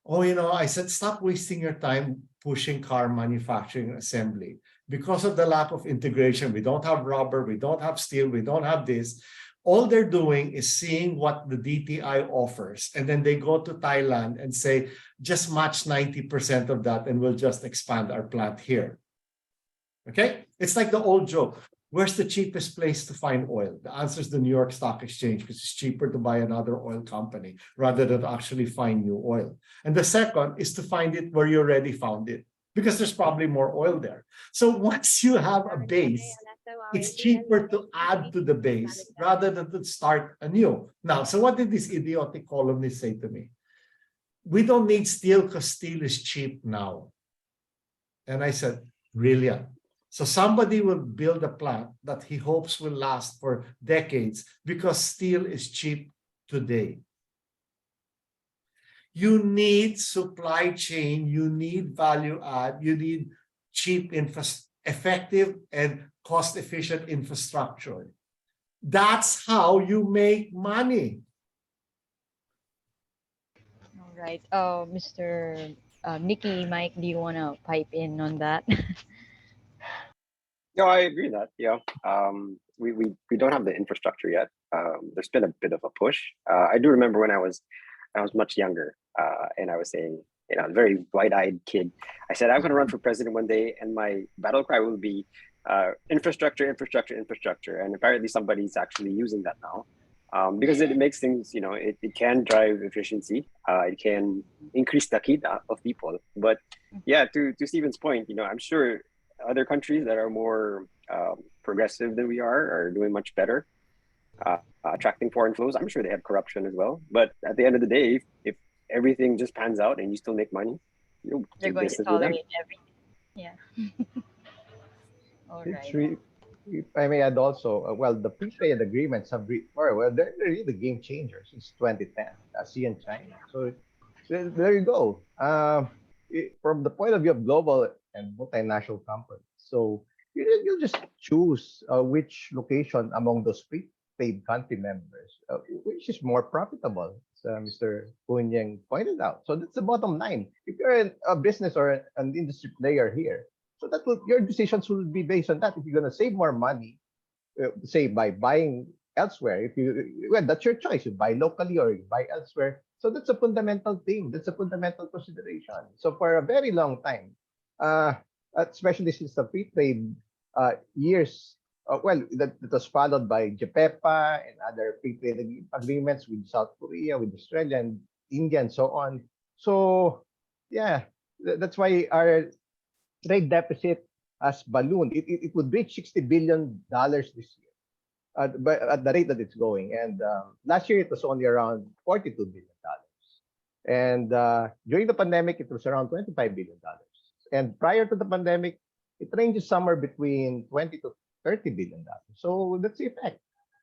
I said, stop wasting your time pushing car manufacturing assembly. Because of the lack of integration, we don't have rubber, we don't have steel, we don't have this. All they're doing is seeing what the DTI offers. And then they go to Thailand and say, just match 90% of that and we'll just expand our plant here. Okay? It's like the old joke. Where's the cheapest place to find oil? The answer is the New York Stock Exchange, because it's cheaper to buy another oil company rather than actually find new oil. And the second is to find it where you already found it, because there's probably more oil there. So once you have a base, it's cheaper to add to the base rather than to start anew. Now, so what did this idiotic columnist say to me? We don't need steel because steel is cheap now. And I said, brilliant. So somebody will build a plant that he hopes will last for decades because steel is cheap today. You need supply chain, you need value add, you need cheap, effective, and cost-efficient infrastructure. That's how you make money. All right. Mr. Nikki, Mike, do you want to pipe in on that? No, I agree that, we don't have the infrastructure yet. There's been a bit of a push. I do remember when I was much younger, and I was saying, a very wide-eyed kid. I said I'm going to run for president one day, and my battle cry will be infrastructure, infrastructure, infrastructure. And apparently somebody's actually using that now, because it makes things, it can drive efficiency. It can increase the kita of people. But yeah, to Stephen's point, I'm sure other countries that are more progressive than we are doing much better, attracting foreign flows. I'm sure they have corruption as well. But at the end of the day, if everything just pans out and you still make money, They're do going to business with them. tolerate everything. Yeah. All It's right. if I may add also, well, the free trade agreements have they're really game changers since 2010, ASEAN and China. So there you go. From the point of view of global and multinational companies, so you just choose which location among those free trade country members, which is more profitable, as Mr. CuUnjieng pointed out. So that's the bottom line. If you're a business or an industry player here, so your decisions will be based on that. If you're going to save more money, say by buying elsewhere, that's your choice. You buy locally or you buy elsewhere. So that's a fundamental thing. That's a fundamental consideration. So for a very long time, especially since the free trade years, that was followed by JPEPA and other free trade agreements with South Korea, with Australia and India and so on. So yeah, that's why our trade deficit has ballooned. It would reach $60 billion this year, at the rate that it's going. And last year it was only around $42 billion. And during the pandemic, it was around $25 billion. And prior to the pandemic, it ranges somewhere between $20 to $30 billion. So that's the effect.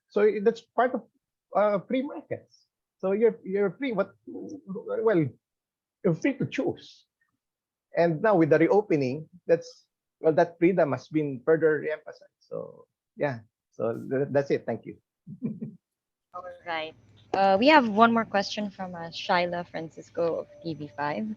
So that's part of free markets. So you're free. Well, you're free to choose. And now with the reopening, that freedom has been further re-emphasized. So yeah, so that's it. Thank you. All right. We have one more question from Shyla Francisco of TV5.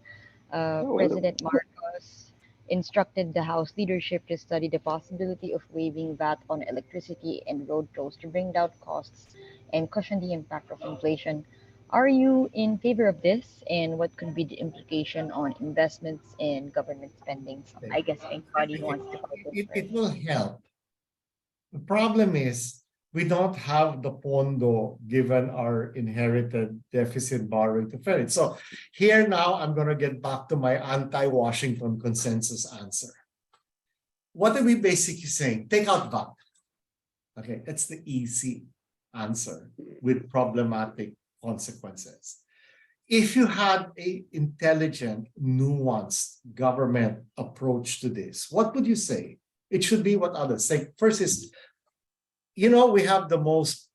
President Marcos instructed the House leadership to study the possibility of waiving VAT on electricity and road tolls to bring down costs and cushion the impact of inflation. Are you in favor of this? And what could be the implication on investments and government spending? I guess anybody wants to pipe in It first. will help. The problem is we don't have the pondo given our inherited deficit borrowing to fund it. So here now I'm going to get back to my anti-Washington consensus answer. What are we basically saying? Take out VAT. Okay, that's the easy answer with problematic consequences. If you had an intelligent, nuanced government approach to this, what would you say? It should be what others say. First is, we have the most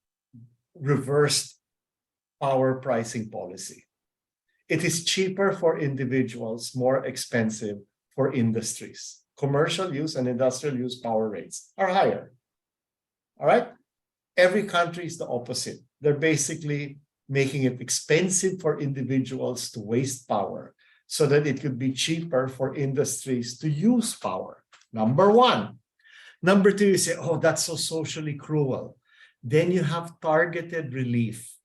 reversed power pricing policy. It is cheaper for individuals, more expensive for industries. Commercial use and industrial use power rates are higher. All right? Every country is the opposite. They're basically making it expensive for individuals to waste power so that it could be cheaper for industries to use power. Number one. Number two, you say, oh, that's so socially cruel. Then you have targeted relief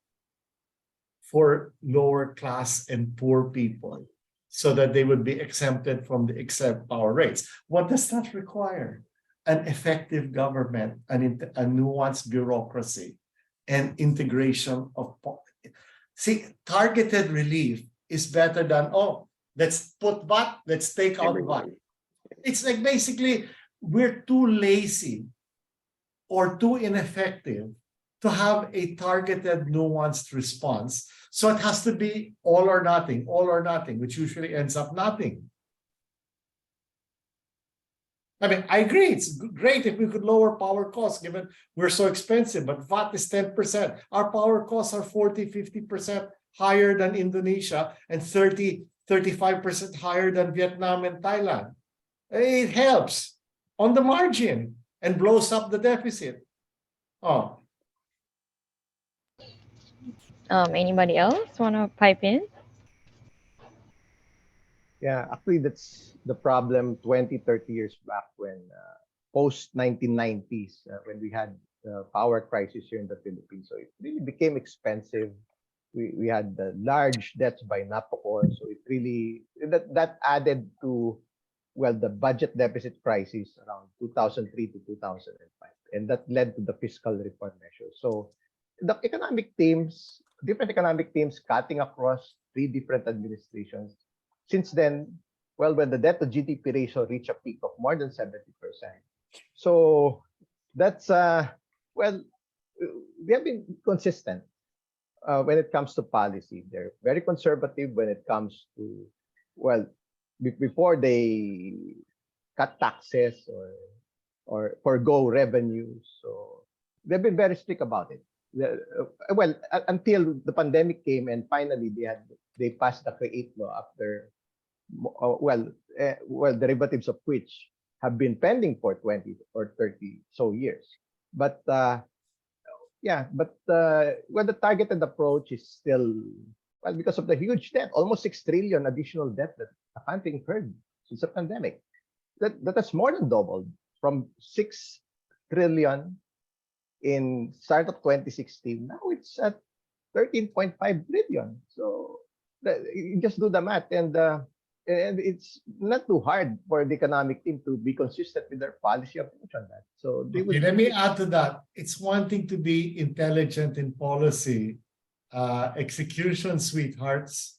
for lower class and poor people so that they would be exempted from the excess power rates. What does that require? An effective government, a nuanced bureaucracy, and integration of. See, targeted relief is better than, let's put VAT, let's take out VAT. It's like basically we're too lazy or too ineffective to have a targeted, nuanced response. So it has to be all or nothing, which usually ends up nothing. I mean, I agree, it's great if we could lower power costs given we're so expensive, but VAT is 10%. Our power costs are 40, 50% higher than Indonesia and 30, 35% higher than Vietnam and Thailand. It helps on the margin and blows up the deficit. Oh, Anybody else want to pipe in? Yeah, actually, that's the problem 20, 30 years back when post 1990s, when we had the power crisis here in the Philippines. So it really became expensive. We had the large debts by Napocor. So it really, that added to, well, the budget deficit crisis around 2003 to 2005. And that led to the fiscal reform measures. So the economic teams, different economic teams cutting across three different administrations. Since then, well, when the debt to GDP ratio reached a peak of more than 70%. So that's, well, we have been consistent when it comes to policy. They're very conservative when it comes to, well, before they cut taxes or forego revenues. So they've been very strict about it. Well, until the pandemic came and finally they passed the CREATE law after well, derivatives of which have been pending for 20 or 30 so years. But yeah, but well, the targeted approach is still, well, because of the huge debt, almost 6 trillion additional debt that the country incurred since the pandemic. That has more than doubled from 6 trillion in start of 2016. Now it's at 13.5 trillion. So you just do the math, and it's not too hard for the economic team to be consistent with their policy approach on that. So they okay, would. let me add to that. It's one thing to be intelligent in policy, execution, sweethearts.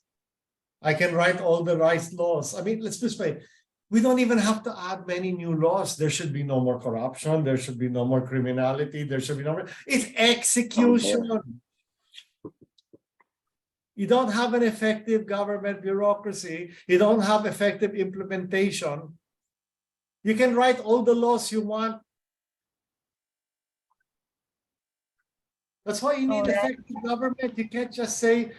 I can write all the right laws. I mean, let's put it this way. We don't even have to add many new laws. There should be no more corruption. There should be no more criminality. There should be no more. It's execution. You don't have an effective government bureaucracy. You don't have effective implementation. You can write all the laws you want. That's why you need effective government. You can't just say,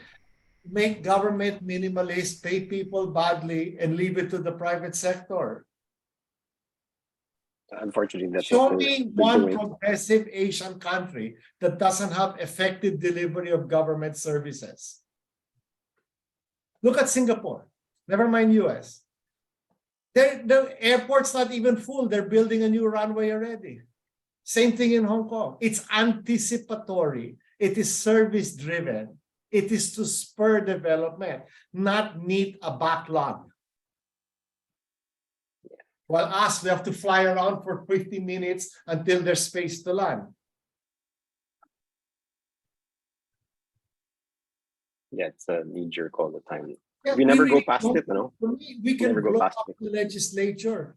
make government minimalist, pay people badly, and leave it to the private sector. Unfortunately, that's Show what me we're one doing. progressive Asian country that doesn't have effective delivery of government services. Look at Singapore. Never mind US. The airport's not even full. They're building a new runway already. Same thing in Hong Kong. It's anticipatory. It is service driven. It is to spur development, not meet a backlog. While us, we have to fly around for 50 minutes until there's space to land. Yeah, it's a knee-jerk all the time. Yeah, we never go really past don't. it, you know. For me, we can never go blow past up it. the legislature.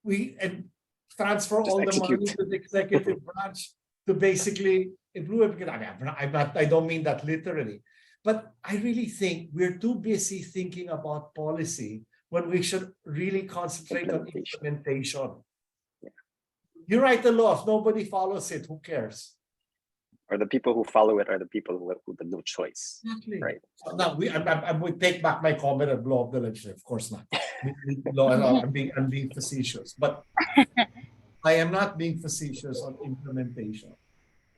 And transfer Just all execute. the money to the executive branch to basically improve it. Because I don't mean that literally. But I really think we're too busy thinking about policy when we should really concentrate on implementation. Yeah. You write the laws, nobody follows it. Who cares? Or the people who follow it are the people who have no choice. Exactly. Right. So now I would take back my comment and blow up the legislature. Of course not. I'm being facetious, but I am not being facetious on implementation.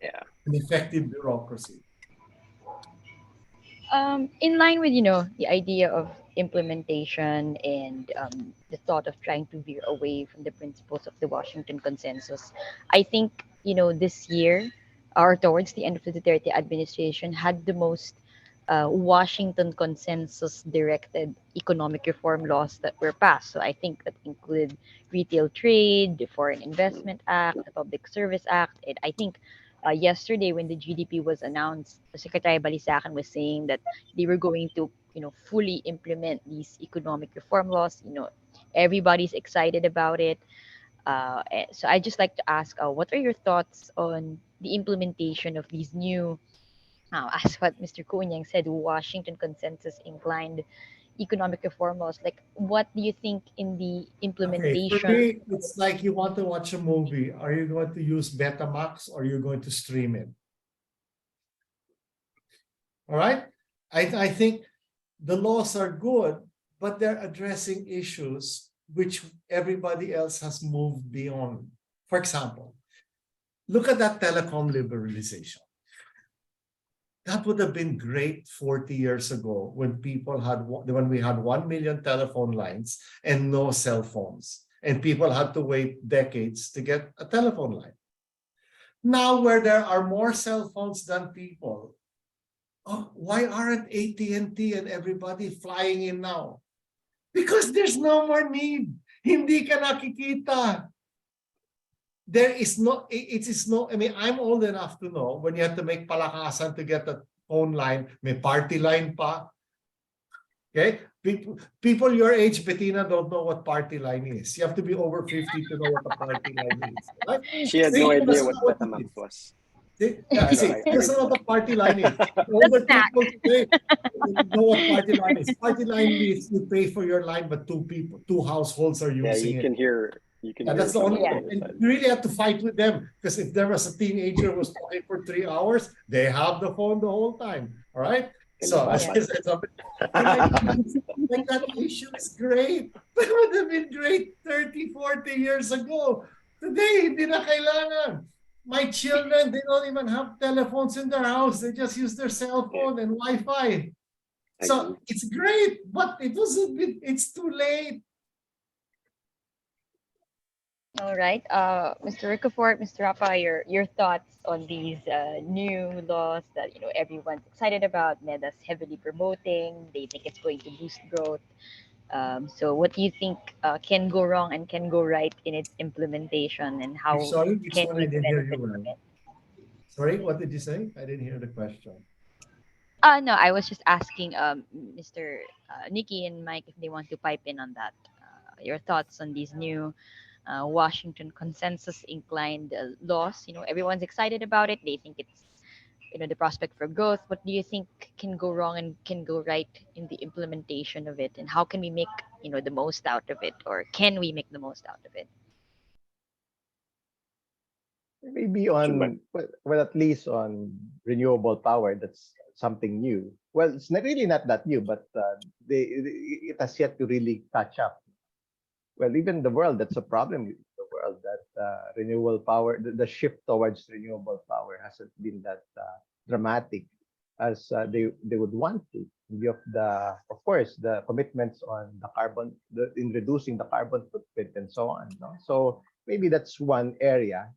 Yeah. An effective bureaucracy. In line with the idea of implementation and the thought of trying to veer away from the principles of the Washington Consensus, I think this year or towards the end of the Duterte administration had the most Washington Consensus directed economic reform laws that were passed. So I think that included retail trade, the Foreign Investment Act, the Public Service Act, and I think yesterday when the GDP was announced, Secretary Balisacan was saying that they were going to, fully implement these economic reform laws. Everybody's excited about it. So I just like to ask, what are your thoughts on the implementation of these new, as what Mr. CuUnjieng said, Washington Consensus inclined economic reform laws? Like, what do you think in the Okay, for implementation? me, it's like you want to watch a movie. Are you going to use Betamax or are you going to stream it? All right. I think the laws are good, but they're addressing issues which everybody else has moved beyond. For example, look at that telecom liberalization. That would have been great 40 years ago when we had 1 million telephone lines and no cell phones, and people had to wait decades to get a telephone line. Now, where there are more cell phones than people, why aren't AT&T and everybody flying in now? Because there's no more need. Hindi ka nakikita. There is no, it is no, I mean, I'm old enough to know when you have to make palakasan to get a phone line, may party line pa. Okay? People your age, Bettina, don't know what party line is. You have to be over 50 to know what a party line is. Right? She had no idea what It Betamax is. was. Yeah, I know, see, I that's know. not what the party line is. Older snack. people today know what party line is. Party line means you pay for your line, but two households are Yeah, using it. you can And hear that's the only someone Yeah. on the and side. you really have to fight with them, because if there was a teenager who was talking for 3 hours, they have the phone the whole time. All right. So as Yeah. I said, like that issue is great. But it would have been great 30, 40 years ago. Today, hindi na kailangan. My children, they don't even have telephones in their house. They just use their cell phone and Wi-Fi. So it's great, but it's too late. All right. Mr. Ricafort, Mr. Rapa, your thoughts on these new laws that everyone's excited about. MEDA's heavily promoting. They think it's going to boost growth. So, what do you think can go wrong and can go right in its implementation, and how Sorry, which can one? we I didn't hear benefit you from well. it? Sorry, what did you say? I didn't hear the question. No, I was just asking Mr. Nikki and Mike if they want to pipe in on that. Your thoughts on these new Washington consensus inclined laws. Everyone's excited about it. They think it's the prospect for growth. What do you think can go wrong and can go right in the implementation of it, and how can we make the most out of it, or can we make the most out of it? Maybe Should my- on, well, at least on renewable power, that's something new. Well, it's not really not that new, but it has yet to really catch up. Well, even the world, that's a problem with the world, that renewable power, the shift towards renewable power hasn't been that dramatic as they would want to. In view of of course, the commitments on the carbon, in reducing the carbon footprint and so on. No? So maybe that's one area.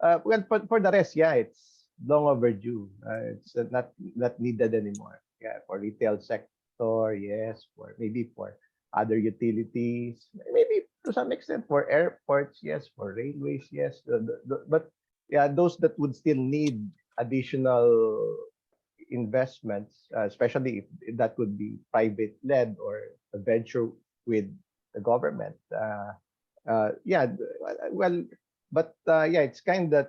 Well, for the rest, yeah, it's long overdue. It's not needed anymore. Yeah, for retail sector, yes, for other utilities, maybe to some extent for airports, yes, for railways, yes. But yeah, those that would still need additional investments, especially if that would be private led or a venture with the government. Yeah, well, but yeah, it's kind of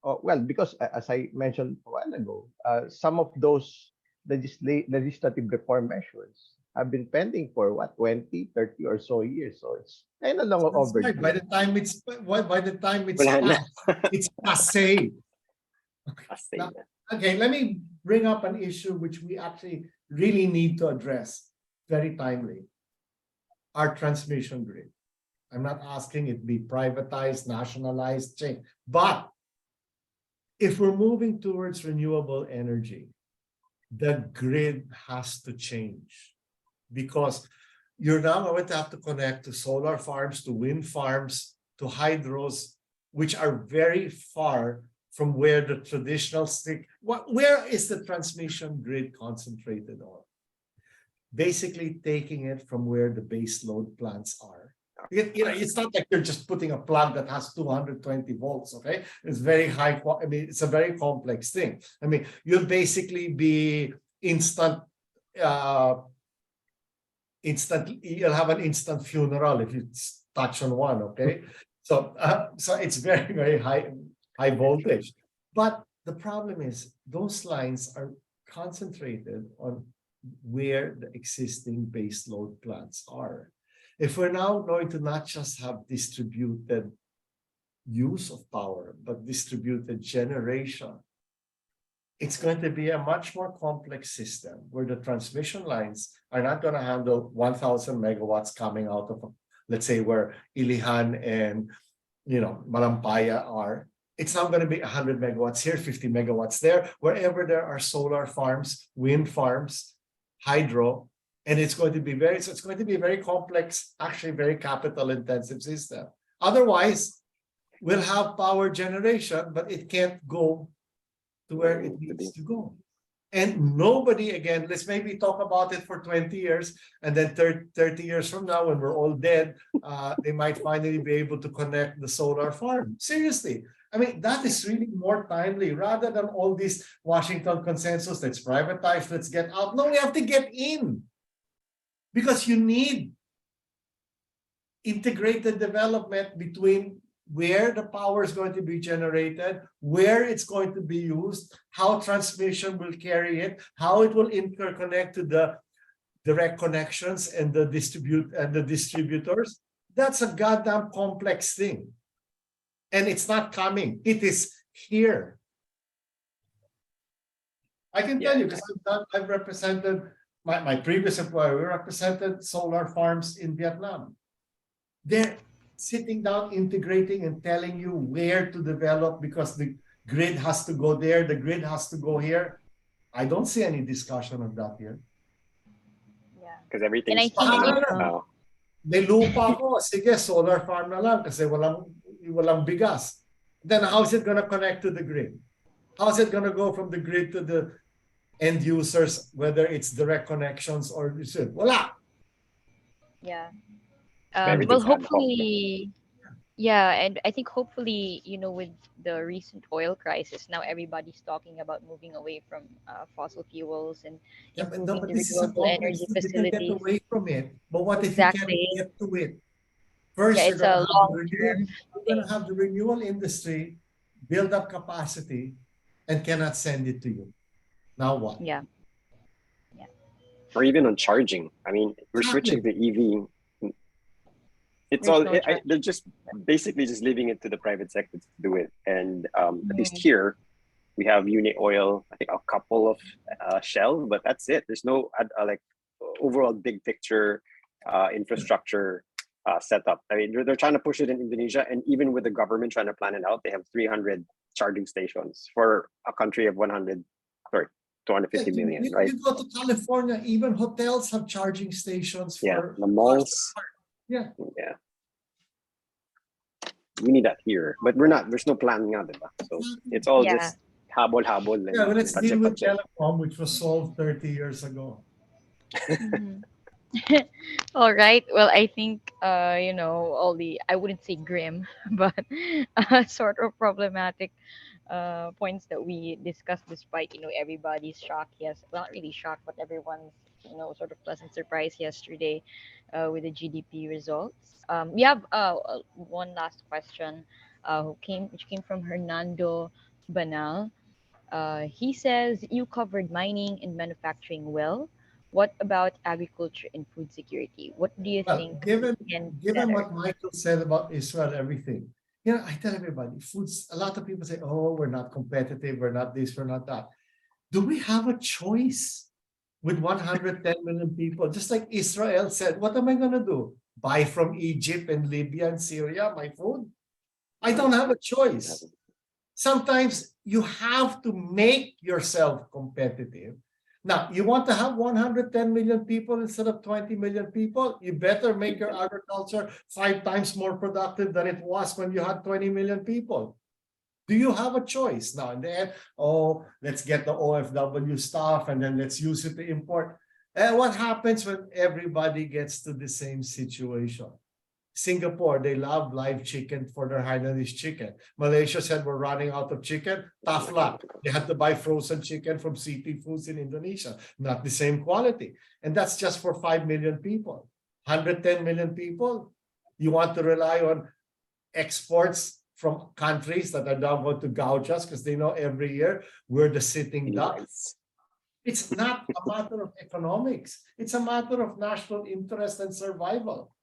well, because as I mentioned a while ago, some of those legislative reform measures have been pending for what, 20, 30 or so years. So it's kind of long That's right. overdue. By the time it's Wala na. passed, it's passé. Passé Now, na. okay, let me bring up an issue which we actually really need to address very timely. Our transmission grid. I'm not asking it be privatized, nationalized, change. But if we're moving towards renewable energy, the grid has to change, because you're now going to have to connect to solar farms, to wind farms, to hydros, which are very far from where the traditional stick. Where is the transmission grid concentrated on? Basically taking it from where the base load plants are. It's not like you're just putting a plug that has 220 volts, okay? It's very high, I mean, it's a very complex thing. I mean, you'll basically be you'll have an instant funeral if you touch on one, okay? So it's very, very high voltage. But the problem is those lines are concentrated on where the existing base load plants are. If we're now going to not just have distributed use of power, but distributed generation, it's going to be a much more complex system where the transmission lines are not going to handle 1,000 megawatts coming out of let's say where Ilihan and Malampaya are, it's not going to be 100 megawatts here, 50 megawatts there. Wherever there are solar farms, wind farms, hydro, and it's going to be a very complex, actually very capital intensive system. Otherwise, we'll have power generation, but it can't go to where it needs to go. And nobody, again, let's maybe talk about it for 20 years, and then 30 years from now, when we're all dead, they might finally be able to connect the solar farm. Seriously. I mean, that is really more timely rather than all this Washington consensus, let's privatize, let's get out. No, we have to get in. Because you need integrated development between where the power is going to be generated, where it's going to be used, how transmission will carry it, how it will interconnect to the direct connections and the distributors. That's a goddamn complex thing. And it's not coming. It is here. I can tell you, because I've represented my previous employer, we represented solar farms in Vietnam. They're sitting down, integrating and telling you where to develop because the grid has to go there, the grid has to go here. I don't see any discussion of that here. Yeah. Because everything's now. May lupa ko, sige, solar farm na lang kasi walang bigas. Then how is it going to connect to the grid? How is it going to go from the grid to the end users, whether it's direct connections or wala? Yeah. Everything's Well, ad hoc. hopefully, yeah, and I think hopefully, with the recent oil crisis, now everybody's talking about moving away from fossil fuels and improving But the this is a renewable complex energy thing. You can get facilities. away from it. But what if you can't Exactly. get to it? First, Yeah, you're it's going a to have the long-term you're going to have the renewal industry build up capacity and cannot send it to you. Now what? Yeah. Or even on charging. I mean, we're Exactly. switching to EV. It's There's all no charge. they're just basically just leaving it to the private sector to do it. And at least Mhm. here, we have Unit Oil. I think a couple of Shell, but that's it. There's no like overall big picture infrastructure setup. I mean, they're trying to push it in Indonesia, and even with the government trying to plan it out, they have 300 charging stations for a country of 250 million, right? You go to California, even hotels have charging stations for the malls. Yeah. We need that here, but we're not. There's no plan nga, diba? So it's all Yeah. just habol. Yeah, but let's deal with Pache. telecom, which was solved 30 years ago. Mhm. All right. Well, I think all the, I wouldn't say grim, but sort of problematic points that we discussed, despite everybody's shock. Yes, well, not really shocked, but everyone's sort of pleasant surprise yesterday with the GDP results. We have one last question, which came from Hernando Banal. He says you covered mining and manufacturing well. What about agriculture and food security? What do you Well, think can be given better? what Michael said about Israel, everything, I tell everybody, foods, a lot of people say, oh, we're not competitive, we're not this, we're not that. Do we have a choice with 110 million people? Just like Israel said, what am I going to do? Buy from Egypt and Libya and Syria my food? I don't have a choice. Sometimes you have to make yourself competitive. Now, you want to have 110 million people instead of 20 million people? You better make your agriculture 5 times more productive than it was when you had 20 million people. Do you have a choice? Now and then, let's get the OFW stuff and then let's use it to import. And what happens when everybody gets to the same situation? Singapore, they love live chicken for their Hainanese chicken. Malaysia said we're running out of chicken. Tough luck. They had to buy frozen chicken from CP Foods in Indonesia. Not the same quality. And that's just for 5 million people. 110 million people? You want to rely on exports from countries that are now going to gouge us because they know every year we're the sitting duck? It's not a matter of economics. It's a matter of national interest and survival.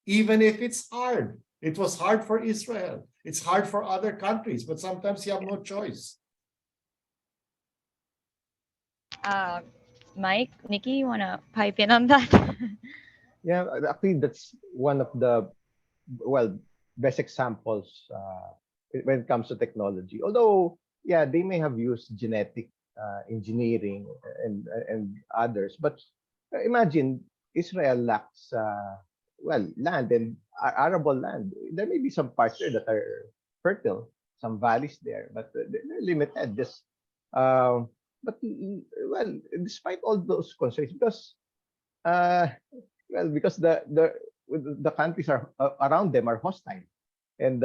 Even if it's hard. It was hard for Israel. It's hard for other countries, but sometimes you have no choice. Mike, Nikki, you want to pipe in on that? Yeah, actually, that's one of the well best examples when it comes to technology. Although, yeah, they may have used genetic engineering and others, but imagine Israel lacks land and arable land. There may be some parts there that are fertile, some valleys there, but they're limited. Just um, but well, despite all those constraints, because uh, because the countries are around them are hostile, and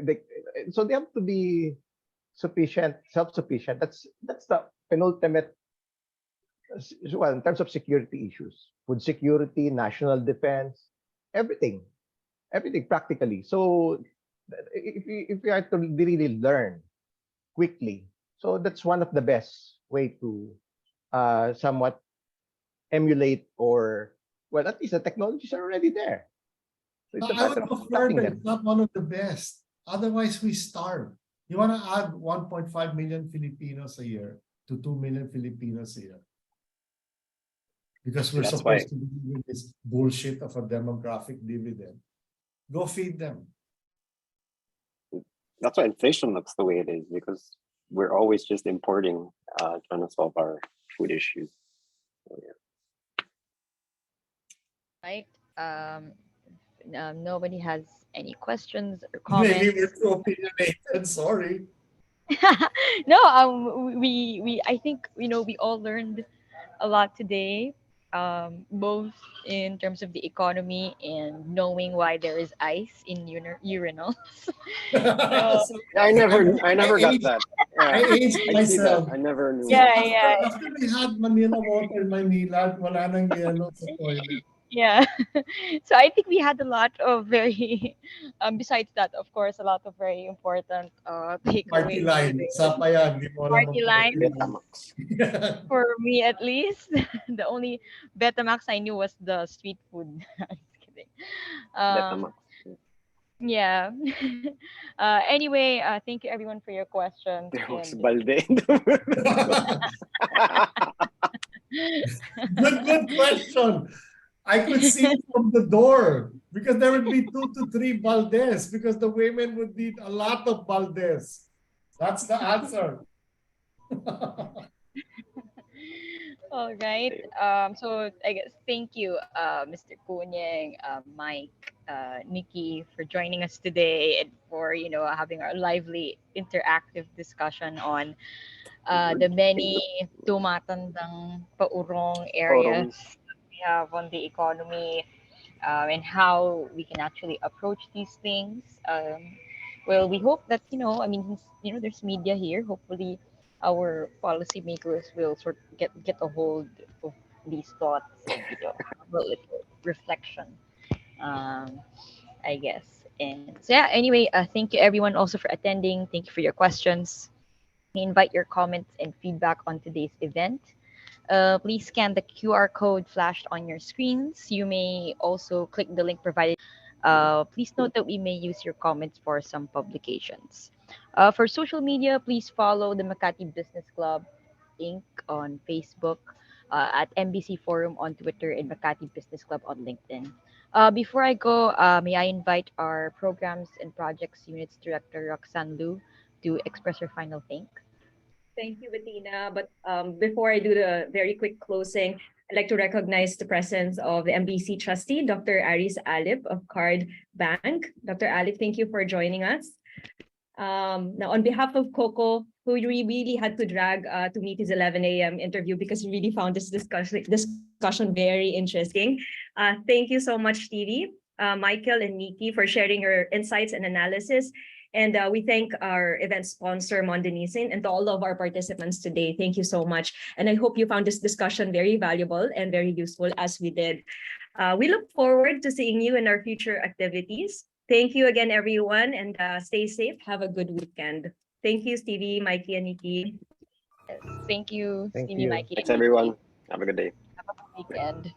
they, so they have to be self-sufficient. That's the penultimate. Well, in terms of security issues, food security, national defense, everything, everything practically. So if you are to really learn quickly, so that's one of the best way to somewhat emulate, or well, at least the technologies are already there. So it's a I would matter of prefer tapping that them. it's not one of the best. Otherwise, we starve. You want to add 1.5 million Filipinos a year to 2 million Filipinos a year because we're That's why supposed to be doing this bullshit of a demographic dividend. Go feed them. that's why inflation looks the way it is, because we're always just importing, trying to solve our food issues. So, yeah. Right. Nobody has any questions or Maybe comments. we're too opinionated. Sorry. No, I think we all learned a lot today, both in terms of the economy and knowing why there is ice in urinals. So So, Yeah, I I never got aged, that. I Yeah, aged I see that. myself. I never knew So that. yeah, yeah, after we had Manila water in Manila, wala nang yelo sa toilet. yeah. So I think we had a lot of very, besides that, of course, a lot of very important Party takeaways line. today. Isa pa yan. Di mo alam ang Party party line line. Betamax. for me at least. The only Betamax I knew was the street food. Just kidding. Um, Betamax. yeah. Anyway, thank you everyone for your questions There was and balde. Good question. I could see it from the door because there would be 2 to 3 baldes because the women would need a lot of baldes. That's the answer. all right. So I guess thank you, Mr. Kunyeng, Mike, Nikki, for joining us today and for having our lively interactive discussion on the many tumatandang paurong areas Forums. we have on the economy, and how we can actually approach these things. Well, we hope that I mean, since, there's media here. Hopefully, our policymakers will sort of get a hold of these thoughts and have a little reflection. Um, I guess. And so yeah. Anyway, thank you everyone also for attending. Thank you for your questions. We invite your comments and feedback on today's event. Please scan the QR code flashed on your screens. You may also click the link provided. Please note that we may use your comments for some publications. For social media, please follow the Makati Business Club Inc. on Facebook, at MBC Forum on Twitter, and Makati Business Club on LinkedIn. Before I go, may I invite our Programs and Projects Units Director, Roxanne Lu, to express her final think? Thank you, Bettina. But before I do the very quick closing, I'd like to recognize the presence of the MBC trustee, Dr. Aris Alip of Card Bank. Dr. Alip, thank you for joining us. Now, on behalf of Coco, who we really had to drag to meet his 11 a.m. interview because he really found this discussion very interesting. Thank you so much, Stevie, Michael, and Nikki for sharing your insights and analysis. And we thank our event sponsor, Mondenisin, and to all of our participants today. Thank you so much. And I hope you found this discussion very valuable and very useful as we did. We look forward to seeing you in our future activities. Thank you again, everyone, and stay safe. Have a good weekend. Thank you, Stevie, Mikey, and Nikki. Yes, thank you, Thank Stevie, you. Mikey, Thanks, and Nikki. everyone. Have a good day. Have a good weekend.